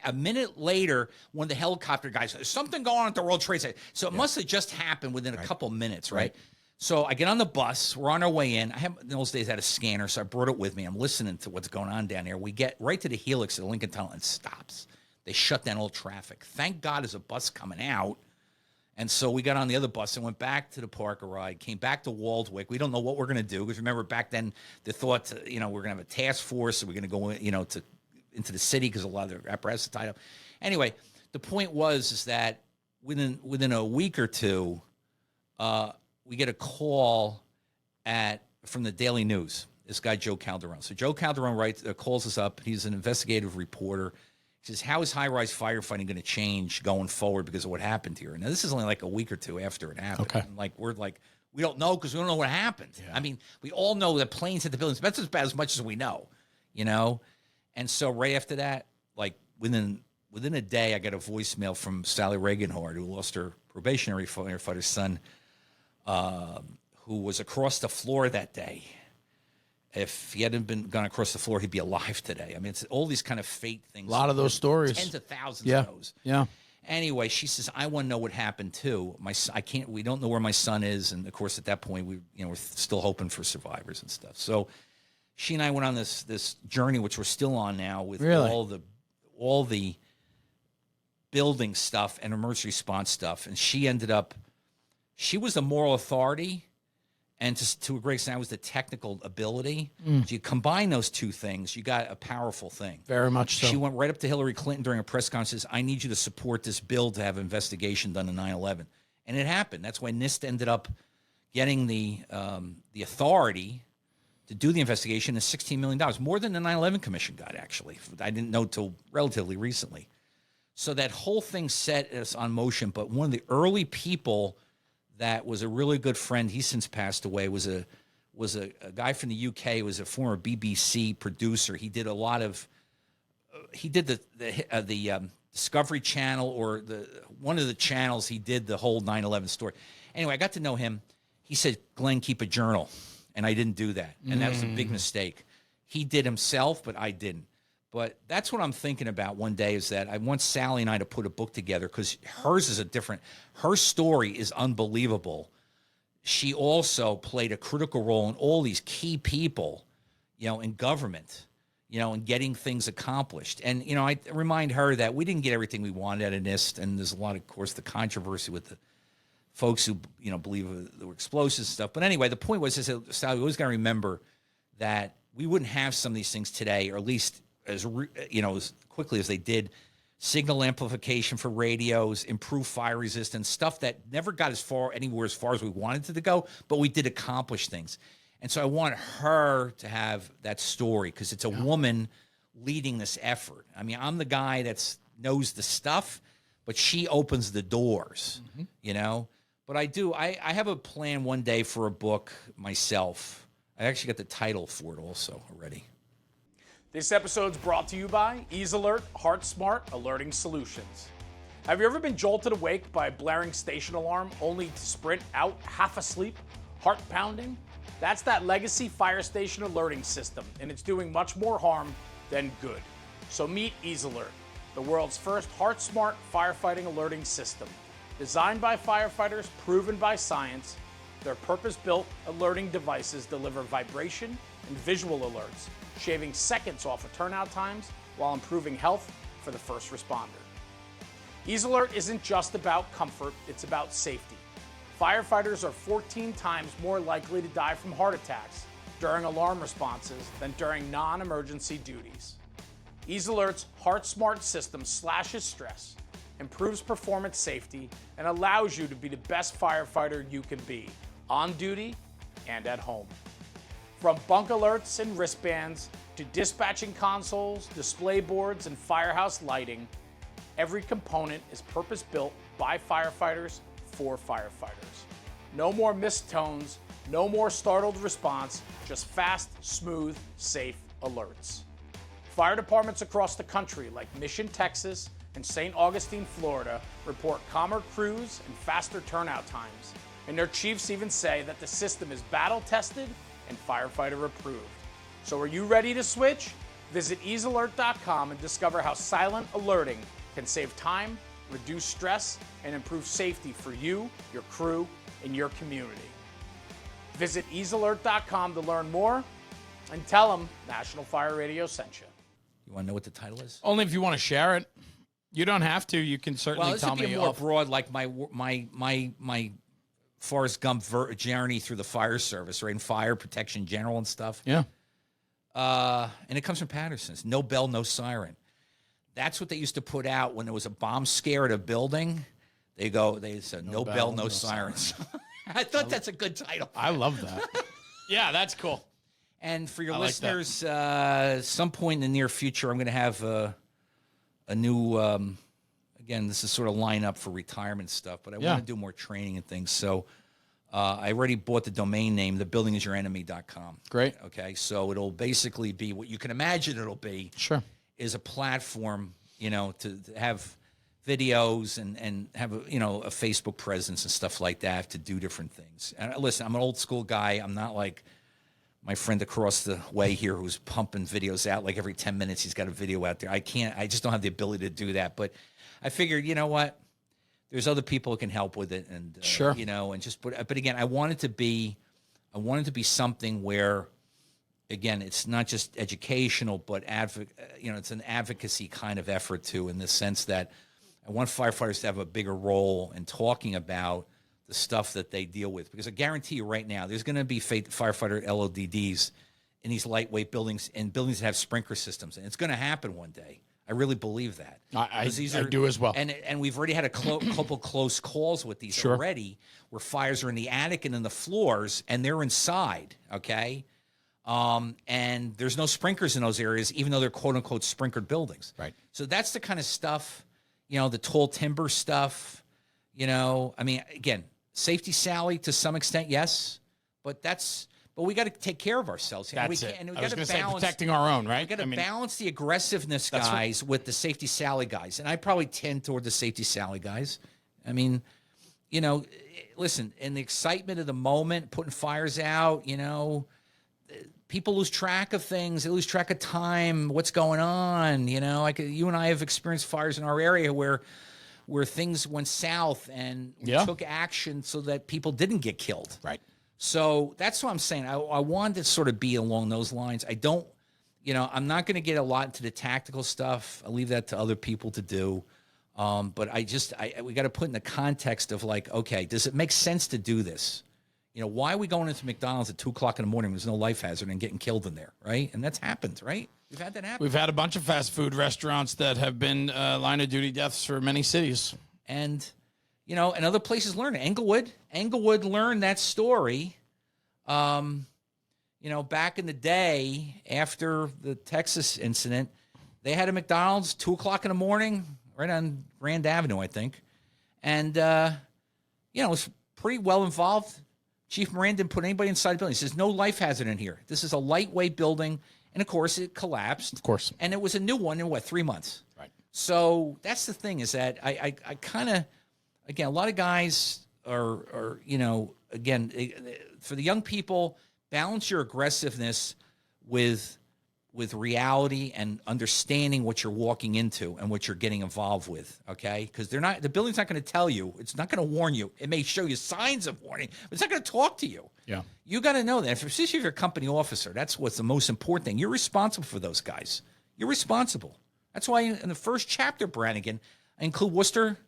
a minute later, one of the helicopter guys, there's something going on at the World Trade Center. So it must have just happened within a couple minutes, right? So I get on the bus. We're on our way in. In those days, I had a scanner, so I brought it with me. I'm listening to what's going on down there. We get right to the helix of the Lincoln Tunnel and stops. They shut down all traffic. Thank God there's a bus coming out. And so we got on the other bus and went back to the Parker ride, came back to Waldwick. We don't know what we're going to do, because remember back then the thought, we're going to have a task force. So we're going to go, into the city because a lot of the apparatus is tied up. Anyway, the point is that within a week or two, we get a call from the Daily News. This guy Joe Calderon. So Joe Calderon calls us up. He's an investigative reporter. He says, how is high-rise firefighting going to change going forward because of what happened here? Now, this is only like a week or two after it happened. Okay. And we don't know because we don't know what happened. Yeah. I mean, we all know that planes hit the buildings. That's about as much as we know, And so right after that, within a day, I got a voicemail from Sally Reaganhard, who lost her probationary firefighter son, who was across the floor that day. If he hadn't gone across the floor, he'd be alive today. I mean, it's all these kind of fate things. A lot of those stories. Tens of thousands of those. Yeah. Anyway, she says, I want to know what happened too. We don't know where my son is. And of course, at that point, we're still hoping for survivors and stuff. So she and I went on this journey, which we're still on now, with all the building stuff and emergency response stuff. And she was the moral authority. And to a great extent, that was the technical ability. So you combine those two things, you got a powerful thing. Very much so. She went right up to Hillary Clinton during a press conference and says, I need you to support this bill to have an investigation done in 9/11. And it happened. That's why NIST ended up getting the authority to do the investigation is $16 million, more than the 9/11 Commission got, actually. I didn't know till relatively recently. So that whole thing set us on motion. But one of the early people that was a really good friend, he's since passed away, was a guy from the UK, was a former BBC producer. He did a lot of, he did the Discovery Channel, or one of the channels. He did the whole 9/11 story. Anyway, I got to know him. He said, Glenn, keep a journal. And I didn't do that. And that was a big mistake. He did himself, but I didn't. But that's what I'm thinking about one day, is that I want Sally and I to put a book together, because hers is her story is unbelievable. She also played a critical role in all these key people, in government, and getting things accomplished. And, I remind her that we didn't get everything we wanted out of NIST. And there's a lot, of course, the controversy with the folks who, believe there were explosives and stuff. But anyway, the point was, Sally, we always got to remember that we wouldn't have some of these things today, or at least as quickly as they did. Signal amplification for radios, improved fire resistance, stuff that never got anywhere as far as we wanted it to go, but we did accomplish things. And so I want her to have that story, because it's a woman leading this effort. I mean, I'm the guy that knows the stuff, but she opens the doors, But I have a plan one day for a book myself. I actually got the title for it also already. This episode's brought to you by Ease Alert Heart Smart Alerting Solutions. Have you ever been jolted awake by a blaring station alarm only to sprint out half asleep, heart pounding? That's that legacy fire station alerting system, and it's doing much more harm than good. So meet Ease Alert, the world's first heart smart firefighting alerting system. Designed by firefighters, proven by science, their purpose-built alerting devices deliver vibration and visual alerts, shaving seconds off of turnout times while improving health for the first responder. Ease Alert isn't just about comfort, it's about safety. Firefighters are 14 times more likely to die from heart attacks during alarm responses than during non-emergency duties. Ease Alert's Heart Smart system slashes stress, improves performance safety, and allows you to be the best firefighter you can be, on duty and at home. From bunk alerts and wristbands to dispatching consoles, display boards, and firehouse lighting, every component is purpose-built by firefighters for firefighters. No more missed tones, no more startled response, just fast, smooth, safe alerts. Fire departments across the country like Mission, Texas, and St. Augustine, Florida, report calmer crews and faster turnout times. And their chiefs even say that the system is battle-tested and firefighter approved. So are you ready to switch? Visit easealert.com and discover how silent alerting can save time, reduce stress, and improve safety for you, your crew, and your community. Visit easealert.com to learn more and tell them National Fire Radio sent you. You want to know what the title is? Only if you want to share it. You don't have to. You can certainly This tell would be me. more broad, like my Forrest Gump journey through the fire service, right? And fire protection general and stuff. Yeah. And it comes from Patterson's. No bell, no siren. That's what they used to put out when there was a bomb scare at a building. They said, no bell, no sirens. I thought that's a good title. I love that. Yeah, that's cool. And for your I like that. listeners, some point in the near future, I'm going to have a new, again, this is sort of line up for retirement stuff, but I want to do more training and things. So I already bought the domain name, thebuildingisyourenemy.com. Great. Okay, so it'll basically be what you can imagine it'll be. Sure. Is a platform, to have videos and have a Facebook presence and stuff like that to do different things. And listen, I'm an old school guy. I'm not like my friend across the way here who's pumping videos out like every 10 minutes. He's got a video out there. I just don't have the ability to do that. But I figured, you know what? There's other people who can help with it, and sure, and just put. But again, I want it to be something where, again, it's not just educational, but it's an advocacy kind of effort too, in the sense that I want firefighters to have a bigger role in talking about the stuff that they deal with. Because I guarantee you right now, there's going to be firefighter LODDs in these lightweight buildings and buildings that have sprinkler systems, and it's going to happen one day. I really believe that. I do as well. And we've already had a couple close calls with these already, where fires are in the attic and in the floors, and they're inside, okay? And there's no sprinklers in those areas, even though they're quote-unquote sprinkled buildings. Right. So that's the kind of stuff, the tall timber stuff, I mean, again, safety Sally to some extent, yes, but we got to take care of ourselves. That's and it. we I was got going to to say protecting our own, right? We got to balance the aggressiveness guys with the safety Sally guys. And I probably tend toward the safety Sally guys. I mean, listen, in the excitement of the moment, putting fires out, people lose track of things. They lose track of time, what's going on. You and I have experienced fires in our area where things went south and we took action so that people didn't get killed. Right. So that's what I'm saying. I wanted to sort of be along those lines. I don't, I'm not going to get a lot into the tactical stuff. I'll leave that to other people to do. But we got to put in the context of like, okay, does it make sense to do this? Why are we going into McDonald's at 2:00 in the morning? There's no life hazard and getting killed in there, right? And that's happened, right? We've had that happen. We've had a bunch of fast food restaurants that have been line of duty deaths for many cities. And, and other places learn it. Englewood learned that story. Back in the day after the Texas incident, they had a McDonald's 2:00 in the morning right on Grand Avenue, I think. And, it was pretty well involved. Chief Moran didn't put anybody inside the building. He says, no life hazard in here. This is a lightweight building. And of course, it collapsed. Of course. And it was a new one in 3 months? Right. So that's the thing, is that I kind of, again, a lot of guys are, you know, again, for the young people, balance your aggressiveness with reality and understanding what you're walking into and what you're getting involved with, okay? Because the building's not going to tell you. It's not going to warn you. It may show you signs of warning, but it's not going to talk to you. Yeah. You got to know that, especially if you're a company officer. That's what's the most important thing. You're responsible for those guys. You're responsible. That's why in the first chapter, Brannigan, I include Worcester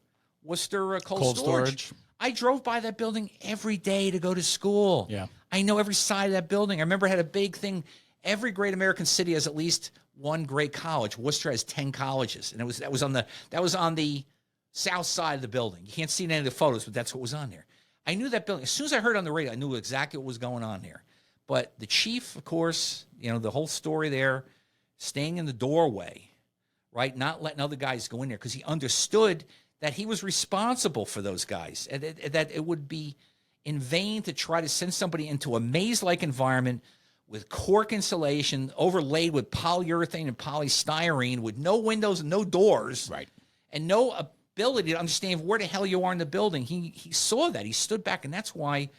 cold storage. I drove by that building every day to go to school. Yeah. I know every side of that building. I remember it had a big thing. Every great American city has at least one great college. Worcester has 10 colleges, and that was on the south side of the building. You can't see any of the photos, but that's what was on there. I knew that building. As soon as I heard it on the radio, I knew exactly what was going on there. But the chief, of course, you know, the whole story there, staying in the doorway, right, not letting other guys go in there, because he understood that he was responsible for those guys, and that it would be in vain to try to send somebody into a maze-like environment with cork insulation overlaid with polyurethane and polystyrene, with no windows and no doors, Right. and no ability to understand where the hell you are in the building. He saw that. He stood back, and that's why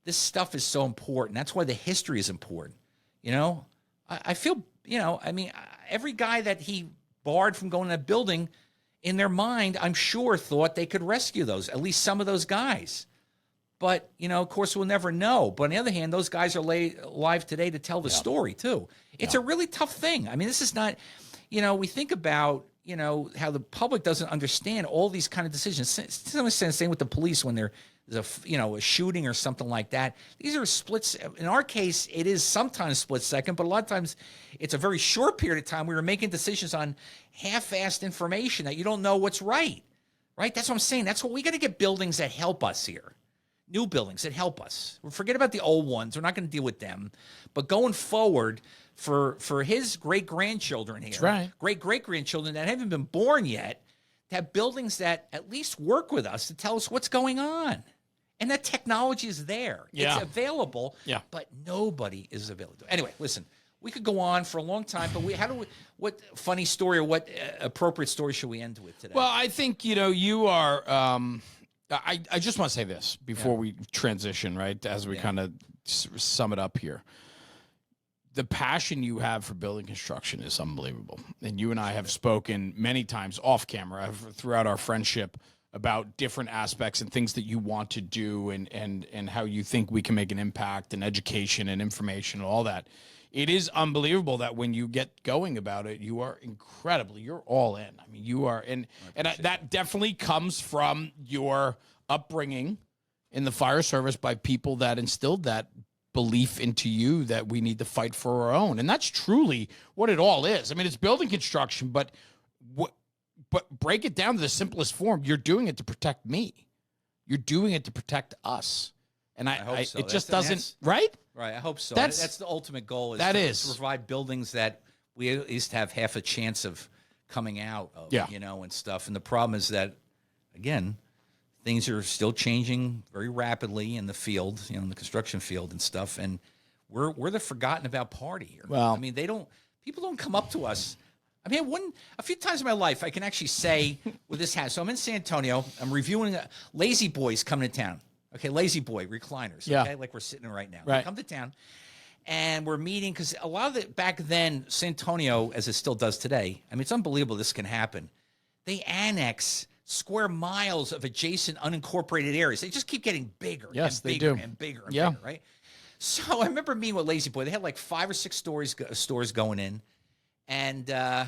this stuff is so important. That's why the history is important. You know, I feel, you know, I mean, every guy that he barred from going to that building, in their mind, I'm sure, thought they could rescue those, at least some of those guys. But, you know, of course, we'll never know. But on the other hand, those guys are alive today to tell the story, too. It's a really tough thing. I mean, this is not, you know, we think about, you know, how the public doesn't understand all these kind of decisions. To some extent, same with the police when there's a shooting or something like that. These are splits. In our case, it is sometimes split second, but a lot of times it's a very short period of time. We were making decisions on half-assed information that you don't know what's right. That's what I'm saying. That's what we got to get buildings that help us here. New buildings that help us. Forget about the old ones. We're not going to deal with them. But going forward, for his great-grandchildren here, that's right, great-great-grandchildren that haven't been born yet, to have buildings that at least work with us to tell us what's going on. And that technology is there. Yeah. It's available, yeah, but nobody is available. Anyway, listen, we could go on for a long time, but what funny story or what appropriate story should we end with today? Well, I think, you know, you are, I just want to say this before we transition, right, as we kind of sum it up here. The passion you have for building construction is unbelievable. And you and I have spoken many times off camera throughout our friendship about different aspects and things that you want to do and how you think we can make an impact and education and information and all that. It is unbelievable that when you get going about it, you are you're all in. I mean, you are in, and that definitely comes from your upbringing in the fire service by people that instilled that belief into you that we need to fight for our own. And that's truly what it all is. I mean, it's building construction, but break it down to the simplest form. You're doing it to protect me. You're doing it to protect us. And I hope so. It just doesn't, right? Right, I hope so. That's the ultimate goal, is to provide buildings that we at least have half a chance of coming out of, you know, and stuff. And the problem is that, again, things are still changing very rapidly in the field, you know, in the construction field and stuff. And we're the forgotten about party here. Well, I mean, people don't come up to us. I mean, a few times in my life, I can actually say with this hat. So I'm in San Antonio. I'm reviewing Lazy Boys coming to town. Okay, Lazy Boy recliners. Okay, like we're sitting in right now. Right. They come to town, and we're meeting because a lot of it back then, San Antonio, as it still does today. I mean, it's unbelievable this can happen. They annex square miles of adjacent unincorporated areas. They just keep getting bigger. Yes, and bigger and bigger and bigger. Right. So I remember meeting with Lazy Boy. They had like 5 or 6 stores going in, and I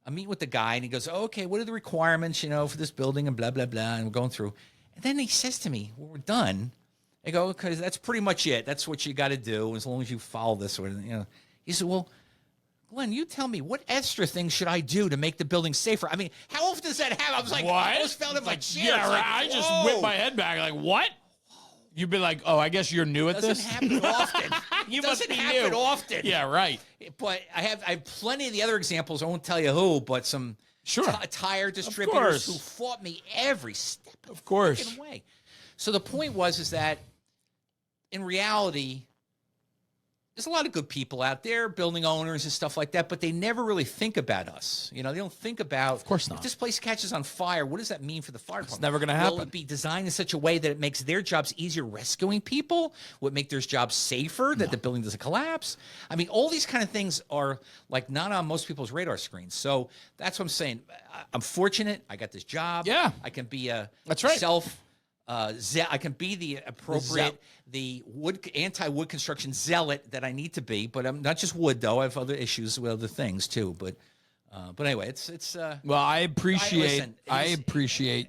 meet with the guy, and he goes, oh, "Okay, what are the requirements, you know, for this building?" And blah blah blah. And we're going through. And then he says to me, when we're done, I go, because that's pretty much it. That's what you got to do as long as you follow this. Or, you know. He said, well, Glenn, you tell me, what extra things should I do to make the building safer? I mean, how often does that happen? I was like, what? I almost fell in my chair. Yeah, right. I just whipped my head back like, what? You'd be like, oh, I guess you're new at this? Doesn't happen often. You doesn't must be happen new. often. Yeah, right. But I have plenty of the other examples. I won't tell you who, but some tire distributors who fought me every step of the way. So the point is that in reality, there's a lot of good people out there, building owners and stuff like that, but they never really think about us. You know, they don't think about, of course not. If this place catches on fire, what does that mean for the fire department? It's never going to Will happen. it be designed in such a way that it makes their jobs easier rescuing people? Will it make their jobs safer, that the building doesn't collapse? I mean, all these kind of things are like not on most people's radar screens. So that's what I'm saying. I'm fortunate. I got this job. Yeah. I can be a That's right. I can be the appropriate, the anti-wood construction zealot that I need to be, but I'm not just wood though. I have other issues with other things too. But anyway, it's. Well, I appreciate I appreciate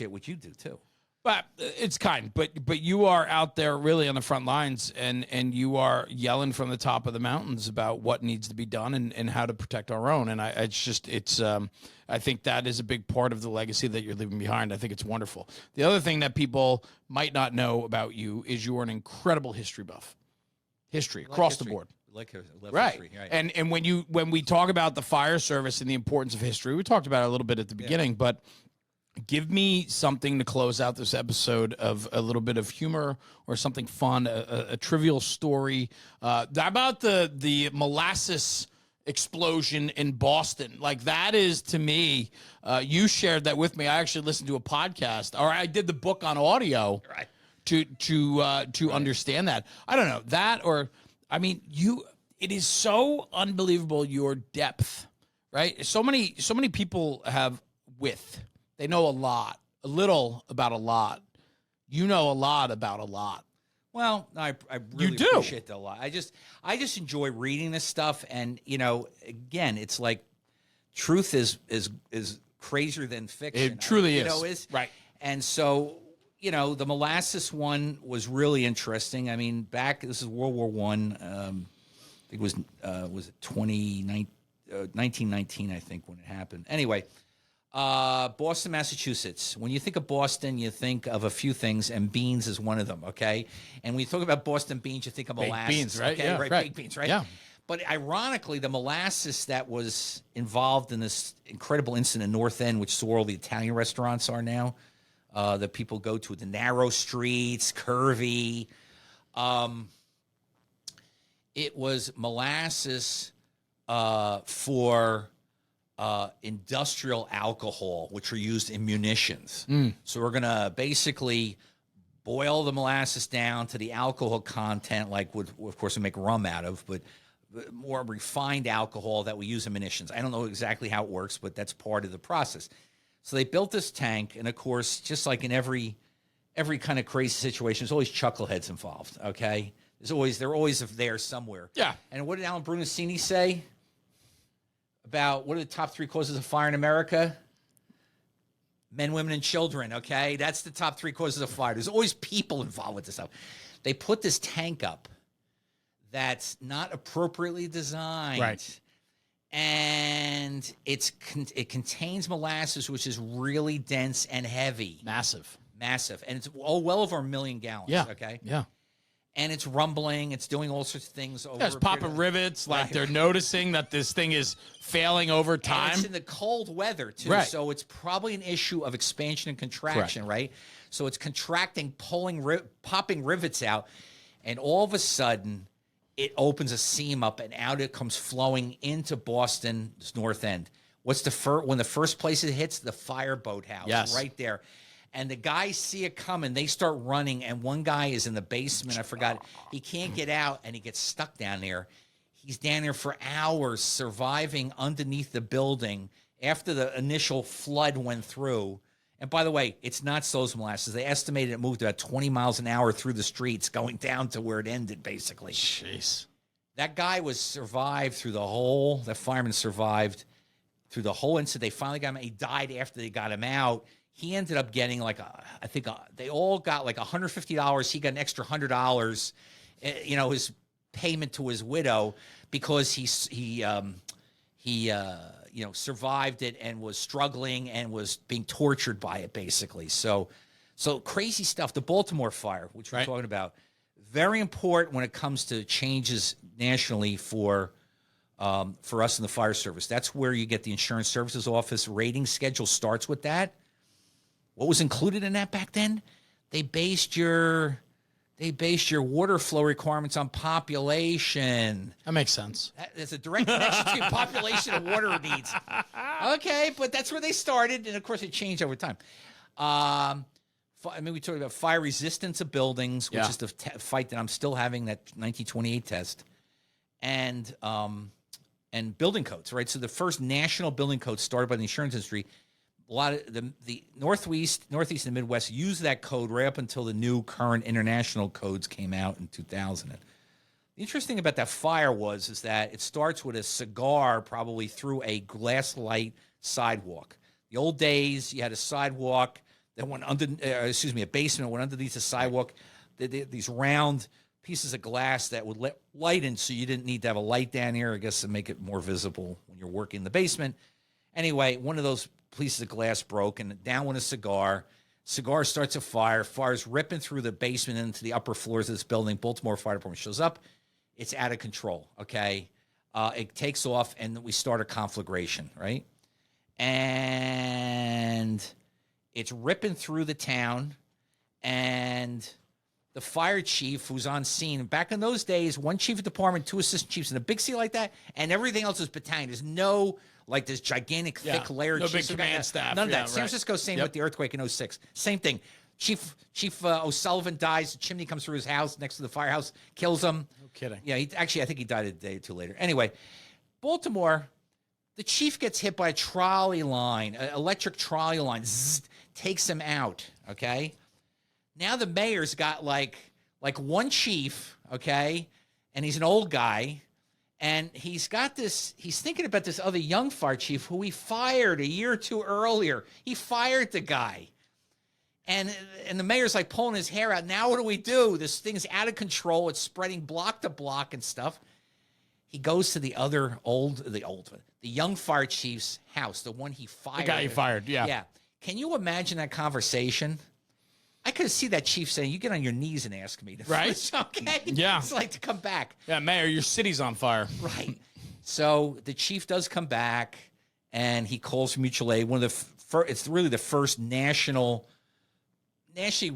what you do too. But it's kind, but you are out there really on the front lines, and you are yelling from the top of the mountains about what needs to be done and how to protect our own. And I think that is a big part of the legacy that you're leaving behind. I think it's wonderful. The other thing that people might not know about you is you are an incredible history buff, across the board. Right. History, right. And when we talk about the fire service and the importance of history, we talked about it a little bit at the beginning, but give me something to close out this episode of a little bit of humor or something fun, a trivial story about the molasses explosion in Boston. Like that is, to me, you shared that with me. I actually listened to a podcast, or I did the book on audio, Right. to understand that. I don't know that, or I mean, it is so unbelievable your depth, right? So many people have width. They know a little about a lot. You know a lot about a lot. Well, I really do. appreciate that a lot. I just enjoy reading this stuff, and again, it's like truth is crazier than fiction. It truly is. Right. And so, the molasses one was really interesting. I mean, this is World War One. I think it was it 1919, I think, when it happened. Anyway. Boston, Massachusetts. When you think of Boston, you think of a few things, and beans is one of them, okay? And when you talk about Boston beans, you think of baked molasses. beans, right? Okay? Yeah, right. Baked beans, right? Yeah. But ironically, the molasses that was involved in this incredible incident in North End, which is where all the Italian restaurants are now, that people go to, the narrow streets, curvy. It was molasses for industrial alcohol, which are used in munitions. So we're going to basically boil the molasses down to the alcohol content, like of course we make rum out of, but more refined alcohol that we use in munitions. I don't know exactly how it works, but that's part of the process. So they built this tank, and of course, just like in every kind of crazy situation, there's always chuckleheads involved, okay? They're always there somewhere. Yeah. And what did Alan Brunacini say about what are the top 3 causes of fire in America? Men, women, and children, okay? That's the top 3 causes of fire. There's always people involved with this stuff. They put this tank up that's not appropriately designed. Right. And it contains molasses, which is really dense and heavy. Massive. And it's well over 1 million gallons, Yeah. okay? Yeah. And it's rumbling. It's doing all sorts of things over. Yeah, it's popping rivets. Like they're noticing that this thing is failing over time. And it's in the cold weather too, Right. So it's probably an issue of expansion and contraction, right? So it's contracting, popping rivets out, and all of a sudden, it opens a seam up, and out it comes flowing into Boston's North End. What's when the first place it hits? The fireboat house, Yes. right there. And the guys see it coming. They start running, and one guy is in the basement. I forgot. He can't get out, and he gets stuck down there. He's down there for hours, surviving underneath the building after the initial flood went through. And by the way, it's not So's molasses. They estimated it moved about 20 miles an hour through the streets, going down to where it ended, basically. Jeez. That guy survived through the fireman survived through the whole incident. They finally got him. He died after they got him out. He ended up getting they all got like $150. He got an extra $100, his payment to his widow, because he survived it and was struggling and was being tortured by it, basically. So crazy stuff. The Baltimore fire, which we're talking about, very important when it comes to changes nationally for us in the fire service. That's where you get the insurance services office rating schedule starts with that. What was included in that back then? They based your they base your water flow requirements on population. That makes sense. There's a direct connection between population and water needs. Okay, but that's where they started, and of course it changed over time. We talked about fire resistance of buildings, which is the fight that I'm still having, that 1928 test, and building codes, right? So the first national building code started by the insurance industry. A lot of the Northeast, and Midwest used that code right up until the new current international codes came out in 2000. The interesting about that fire is that it starts with a cigar probably through a glass light sidewalk. The old days, you had a sidewalk that went under, a basement went underneath the sidewalk. These round pieces of glass that would let light in, so you didn't need to have a light down here, I guess, to make it more visible when you're working in the basement. Anyway, one of those pieces of glass broke, and down went a cigar. Cigar starts a fire. Fire's ripping through the basement into the upper floors of this building. Baltimore Fire Department shows up. It's out of control, okay? It takes off, and we start a conflagration, right? And it's ripping through the town, and the fire chief who's on scene. Back in those days, one chief of department, 2 assistant chiefs in a big city like that, and everything else is battalion. There's no this gigantic thick layer. No big command staff. None of that. San Francisco, same with the earthquake in 06. Same thing. Chief O'Sullivan dies. The chimney comes through his house next to the firehouse, kills him. No kidding. Yeah, I think he died a day or two later. Anyway, Baltimore, the chief gets hit by a trolley line, an electric trolley line, takes him out, okay? Now the mayor's got like one chief, okay? And he's an old guy. And he's thinking about this other young fire chief who he fired a year or two earlier. He fired the guy. And the mayor's like pulling his hair out. Now what do we do? This thing's out of control. It's spreading block to block and stuff. He goes to the young fire chief's house, the one he fired. The guy he fired, yeah. Yeah. Can you imagine that conversation? I could see that chief saying, "You get on your knees and ask me to." Right? Okay. Yeah. It's like to come back. Yeah, Mayor, your city's on fire. Right. So the chief does come back, and he calls for mutual aid. One of the it's really the first nationally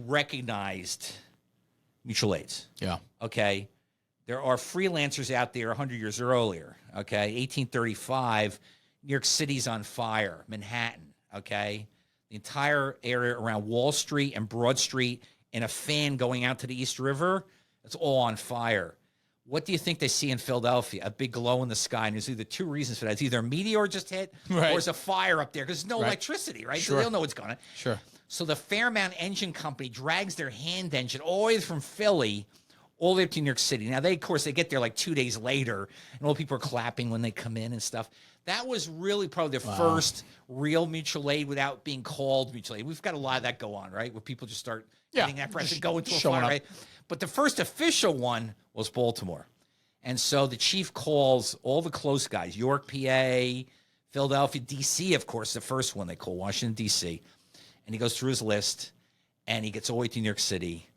recognized mutual aids. Yeah. Okay. There are freelancers out there 100 years earlier. Okay. 1835, New York City's on fire. Manhattan. Okay. The entire area around Wall Street and Broad Street and a fan going out to the East River, it's all on fire. What do you think they see in Philadelphia? A big glow in the sky. And there's either 2 reasons for that. It's either a meteor just hit or there's a fire up there because there's no electricity, right? Sure. So they'll know what's going. Sure. So the Fairmount Engine Company drags their hand engine all the way from Philly all the way up to New York City. Now, of course, they get there like 2 days later, and all people are clapping when they come in and stuff. That was really probably the first real mutual aid without being called mutual aid. We've got a lot of that go on, right? Where people just start getting that press and go into a fire, right? But the first official one was Baltimore. And so the chief calls all the close guys, York, PA, Philadelphia, D.C., of course, the first one they call, Washington, D.C. And he goes through his list, and he gets all the way to New York City.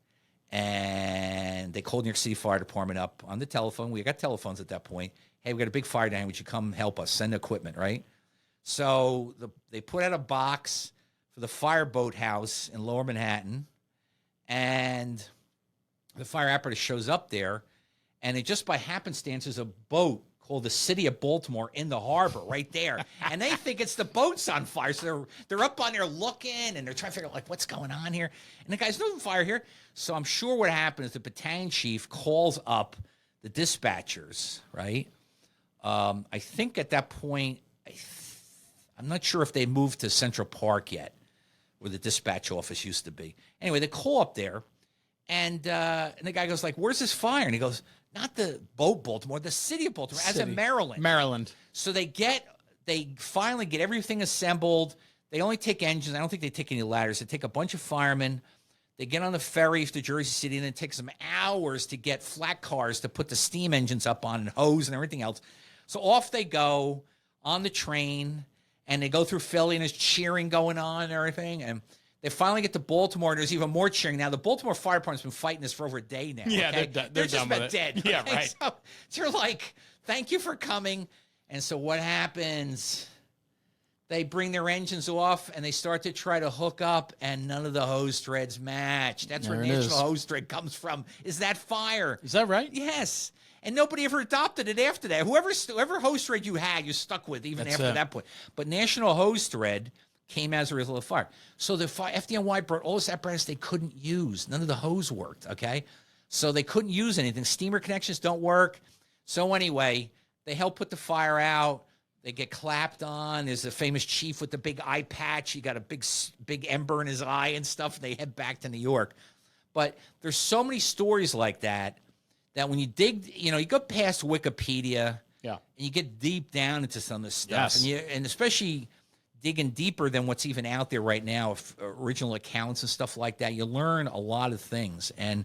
And they called New York City Fire Department up on the telephone. We got telephones at that point. Hey, we got a big fire down. Would you come help us? Send equipment, right? So they put out a box for the fireboat house in Lower Manhattan, and the fire apparatus shows up there, and it just by happenstance is a boat called the City of Baltimore in the harbor right there. And they think it's the boat's on fire. So they're up on there looking, and they're trying to figure out, like, what's going on here? And the guy's, no fire here. So I'm sure what happened is the battalion chief calls up the dispatchers, right? I think at that point, I'm not sure if they moved to Central Park yet, where the dispatch office used to be. Anyway, they call up there, and the guy goes like, "Where's this fire?" And he goes, "Not the boat, Baltimore, the City of Baltimore, as in Maryland." Maryland. So they finally get everything assembled. They only take engines. I don't think they take any ladders. They take a bunch of firemen. They get on the ferry to Jersey City, and it takes them hours to get flat cars to put the steam engines up on and hose and everything else. So off they go on the train, and they go through Philly, and there's cheering going on and everything. And they finally get to Baltimore, and there's even more cheering. Now, the Baltimore Fire Department's been fighting this for over a day now. Yeah, okay? they're just done with about it. dead. Yeah, okay? right. So they're like, "Thank you for coming." And so what happens? They bring their engines off and they start to try to hook up, and none of the hose threads match. That's where There it national is. hose thread comes from. Is that fire? Is that right? Yes. And nobody ever adopted it after that. Whoever hose thread you had, you're stuck with even That's after it. that point. But national hose thread came as a result of fire. So the FDNY brought all this apparatus they couldn't use. None of the hose worked, okay? So they couldn't use anything. Steamer connections don't work. So anyway, they help put the fire out. They get clapped on. There's a famous chief with the big eye patch. He got a big ember in his eye and stuff. They head back to New York. But there's so many stories like that when you dig, you go past Wikipedia, Yeah. and you get deep down into some of this stuff, Yes. and especially digging deeper than what's even out there right now, original accounts and stuff like that, you learn a lot of things. And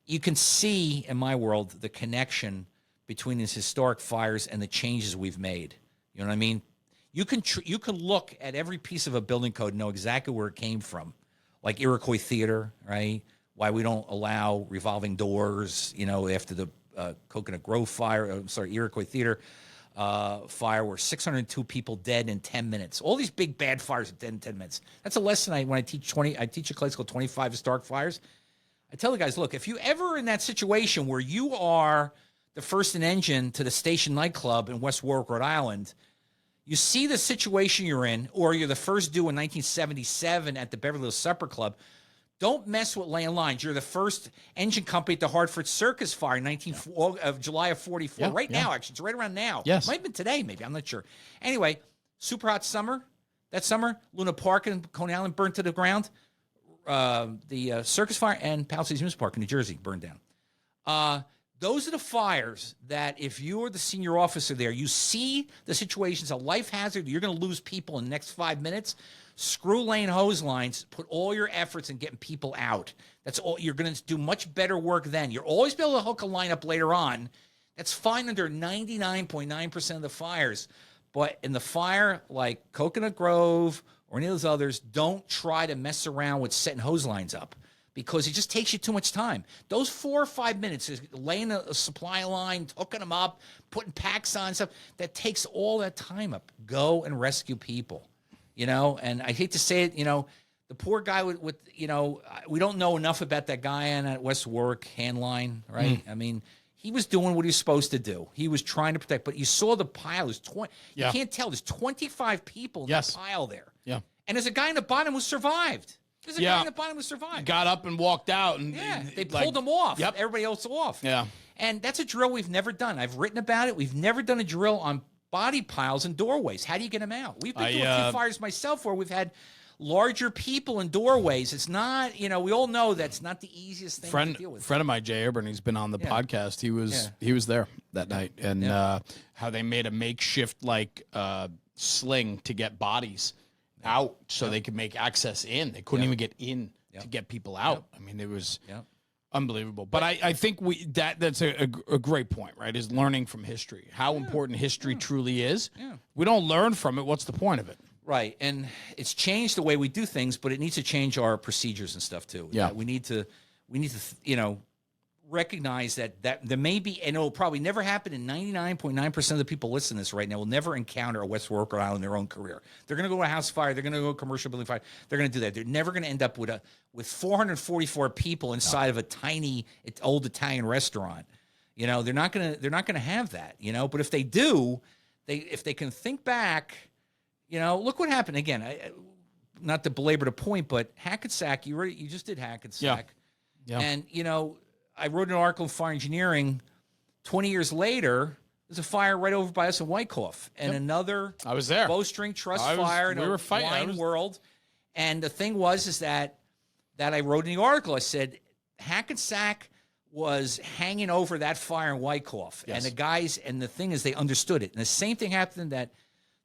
you can see, in my world, the connection between these historic fires and the changes we've made. You know what I mean? You can look at every piece of a building code and know exactly where it came from, like Iroquois Theater, right? Why we don't allow revolving doors, after the Coconut Grove fire, Iroquois Theater fire, where 602 people dead in 10 minutes. All these big bad fires are dead in 10 minutes. That's a lesson when I teach a class called 25 Historic Fires. I tell the guys, look, if you ever in that situation where you are the first in engine to the Station nightclub in West Warwick, Rhode Island, you see the situation you're in, or you're the first due in 1977 at the Beverly Hills Supper Club, don't mess with laying lines. You're the first engine company at the Hartford Circus fire in July of 44. Yeah, right yeah. now, actually. It's right around now. Yes. Might have been today, maybe. I'm not sure. Anyway, super hot summer. That summer, Luna Park in Coney Island burned to the ground. The Circus fire and Palisades Amusement Park in New Jersey burned down. Those are the fires that if you're the senior officer there, you see the situation as a life hazard, you're going to lose people in the next 5 minutes. Screw laying hose lines, put all your efforts in getting people out. That's all. You're going to do much better work then. You'll always be able to hook a line up later on. That's fine under 99.9% of the fires. But in the fire like Coconut Grove or any of those others, don't try to mess around with setting hose lines up, because it just takes you too much time. Those 4 or 5 minutes is laying a supply line, hooking them up, putting packs on, stuff, that takes all that time up. Go and rescue people, And I hate to say it, the poor guy with we don't know enough about that guy on that West Warwick hand line, right? I mean, he was doing what he was supposed to do. He was trying to protect, but you saw the pile. There's 20. Yeah. You can't tell. There's 25 people in Yes. the pile there. Yeah. And there's a guy in the bottom who survived. There's a Yeah. guy in the bottom who survived. Got up and walked out, and They pulled him off. Yep. Everybody else off. Yeah. And that's a drill we've never done. I've written about it. We've never done a drill on body piles and doorways. How do you get them out? We've been through a few fires myself where we've had larger people in doorways. It's not, we all know that's not the easiest thing to deal with. Friend of mine, Jay Airburn, he's been on the podcast. He was there that night, and how they made a makeshift sling to get bodies out so they could make access in. They couldn't even get in to get people out. I mean, it was unbelievable. But I think that's a great point, right? Is learning from history. How important history truly is. Yeah. We don't learn from it. What's the point of it? Right. And it's changed the way we do things, but it needs to change our procedures and stuff too. Yeah. We need to recognize that there may be, and it will probably never happen, and 99.9% of the people listening to this right now will never encounter a West Warwick, Rhode Island in their own career. They're going to go to a house fire. They're going to go to a commercial building fire. They're going to do that. They're never going to end up with 444 people inside of a tiny old Italian restaurant. They're not going to have that, But if they do, if they can think back, look what happened again. Not to belabor the point, but Hackensack, you just did Hackensack. Yeah. And, I wrote an article in Fire Engineering. 20 years later, there's a fire right over by us in Wyckoff. And another I was there. bowstring truss fire in we a were fighting. wine world. And the thing is that I wrote in the article, I said, Hackensack was hanging over that fire in Wyckoff. Yes. And the guys, and the thing is, they understood it. And the same thing happened that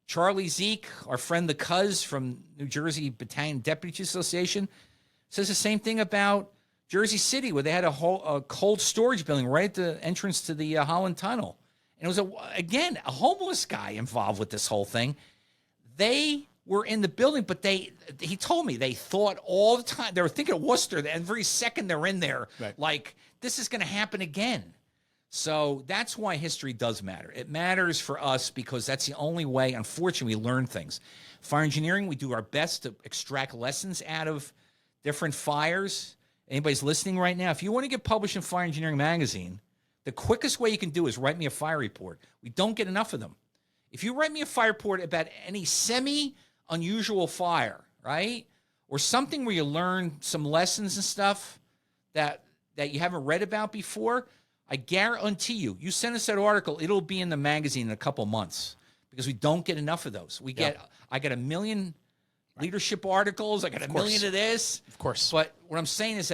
Charlie Zeke, our friend the Cuz from New Jersey Battalion Deputy Chiefs Association, says the same thing about Jersey City, where they had a cold storage building right at the entrance to the Holland Tunnel. And it was, a homeless guy involved with this whole thing. They were in the building, but he told me they thought all the time, they were thinking of Worcester, and every second they're in there, like, this is going to happen again. So that's why history does matter. It matters for us because that's the only way, unfortunately, we learn things. Fire engineering, we do our best to extract lessons out of different fires. Anybody's listening right now, if you want to get published in Fire Engineering Magazine, the quickest way you can do is write me a fire report. We don't get enough of them. If you write me a fire report about any semi-unusual fire, right, or something where you learn some lessons and stuff that you haven't read about before, I guarantee you send us that article, it'll be in the magazine in a couple months because we don't get enough of those. I got a million leadership articles. I got a million of this. Of course. But what I'm saying is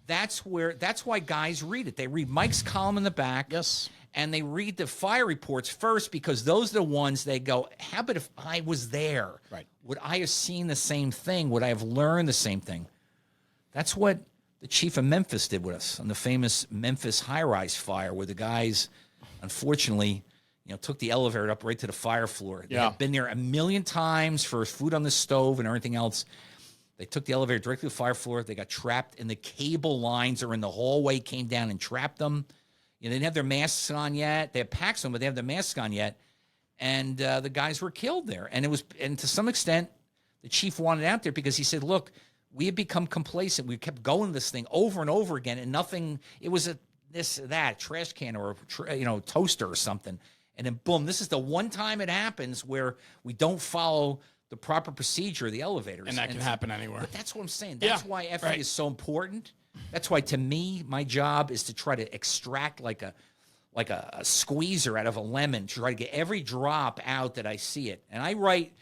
that's why guys read it. They read Mike's column in the back. Yes. And they read the fire reports first because those are the ones they go, how about if I was there? Right. Would I have seen the same thing? Would I have learned the same thing? That's what the chief of Memphis did with us on the famous Memphis high-rise fire where the guys, unfortunately, took the elevator up right to the fire floor. They had been there a million times for food on the stove and everything else. They took the elevator directly to the fire floor. They got trapped in the cable lines or in the hallway, came down and trapped them. They didn't have their masks on yet. They had packs on, but they didn't have their masks on yet. And the guys were killed there. And to some extent, the chief wanted out there because he said, look, we had become complacent. We kept going this thing over and over again, and nothing. It was a trash can or toaster or something, and then boom, this is the one time it happens where we don't follow the proper procedure of the elevators, and that can happen anywhere. But that's what I'm saying. That's why FE is so important. That's why, to me, my job is to try to extract like a squeezer out of a lemon, to try to get every drop out that I see it, and I write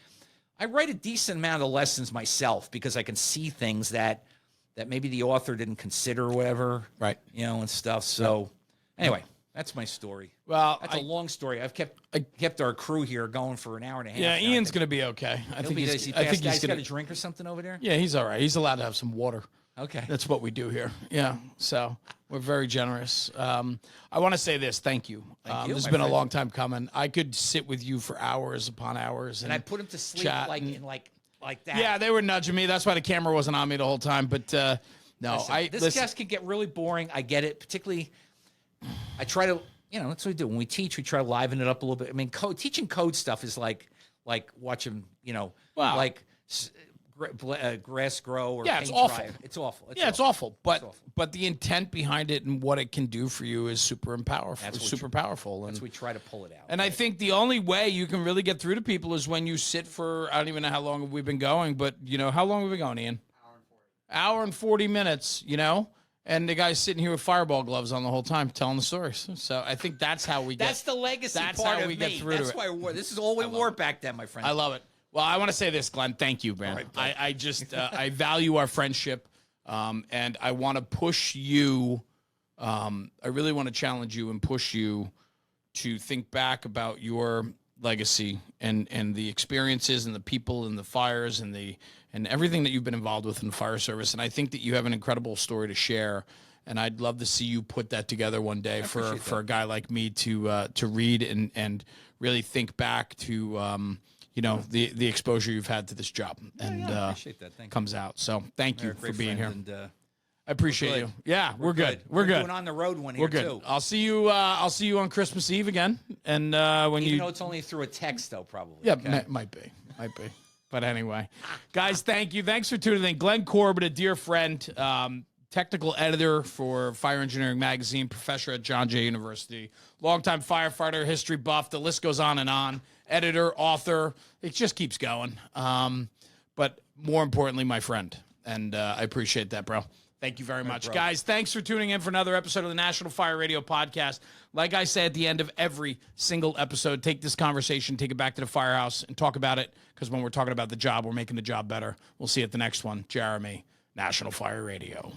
a decent amount of lessons myself because I can see things that maybe the author didn't consider or whatever, right? And stuff. So anyway, that's my story. Well, that's a long story. I've kept our crew here going for an hour and a half. Yeah, Ian's going to be okay. I think he's got a drink or something over there. Yeah, he's all right. He's allowed to have some water. Okay. That's what we do here. Yeah. So we're very generous. I want to say this. Thank you. Thank you, this has been a long time coming. I could sit with you for hours upon hours. And I put him to sleep like that. Yeah, they were nudging me. That's why the camera wasn't on me the whole time. But no, this guest can get really boring. I get it. Particularly, I try to, that's what we do. When we teach, we try to liven it up a little bit. I mean, teaching code stuff is like watching, grass grow or it's paint awful. dry. It's awful. It's awful. But the intent behind it and what it can do for you is super powerful. Powerful. That's we try to pull it out. And I think the only way you can really get through to people is when you sit for, I don't even know how long we've been going, but how long have we been going, Ian? Hour and 40 minutes, and the guy's sitting here with fireball gloves on the whole time telling the stories. So I think that's how we get. That's the legacy that's part how of we me. get through That's to why it. this is all we wore back then, my friend. I love it. Well, I want to say this, Glenn. Thank you, man. Right, I just I value our friendship, and I want to push you. I really want to challenge you and push you to think back about your legacy and the experiences and the people and the fires and everything that you've been involved with in the fire service. And I think that you have an incredible story to share. And I'd love to see you put that together one day for a guy like me to read and really think back to. The exposure you've had to this job, and I appreciate that. Thank you. Comes out. So thank you for being here. And, I appreciate you. Yeah, we're good. We're good. Doing on the road one here We're good. too. I'll see you on Christmas Eve again. And when Even though it's only through a text, though, probably. Yeah, might be. But anyway, guys, thank you. Thanks for tuning in. Glenn Corbett, a dear friend, technical editor for Fire Engineering Magazine, professor at John Jay University, longtime firefighter, history buff. The list goes on and on. Editor, author, it just keeps going. But more importantly, my friend. And I appreciate that, bro. Thank you very much. Guys, thanks for tuning in for another episode of the National Fire Radio Podcast. Like I say at the end of every single episode, take this conversation, take it back to the firehouse, and talk about it, because when we're talking about the job, we're making the job better. We'll see you at the next one. Jeremy, National Fire Radio.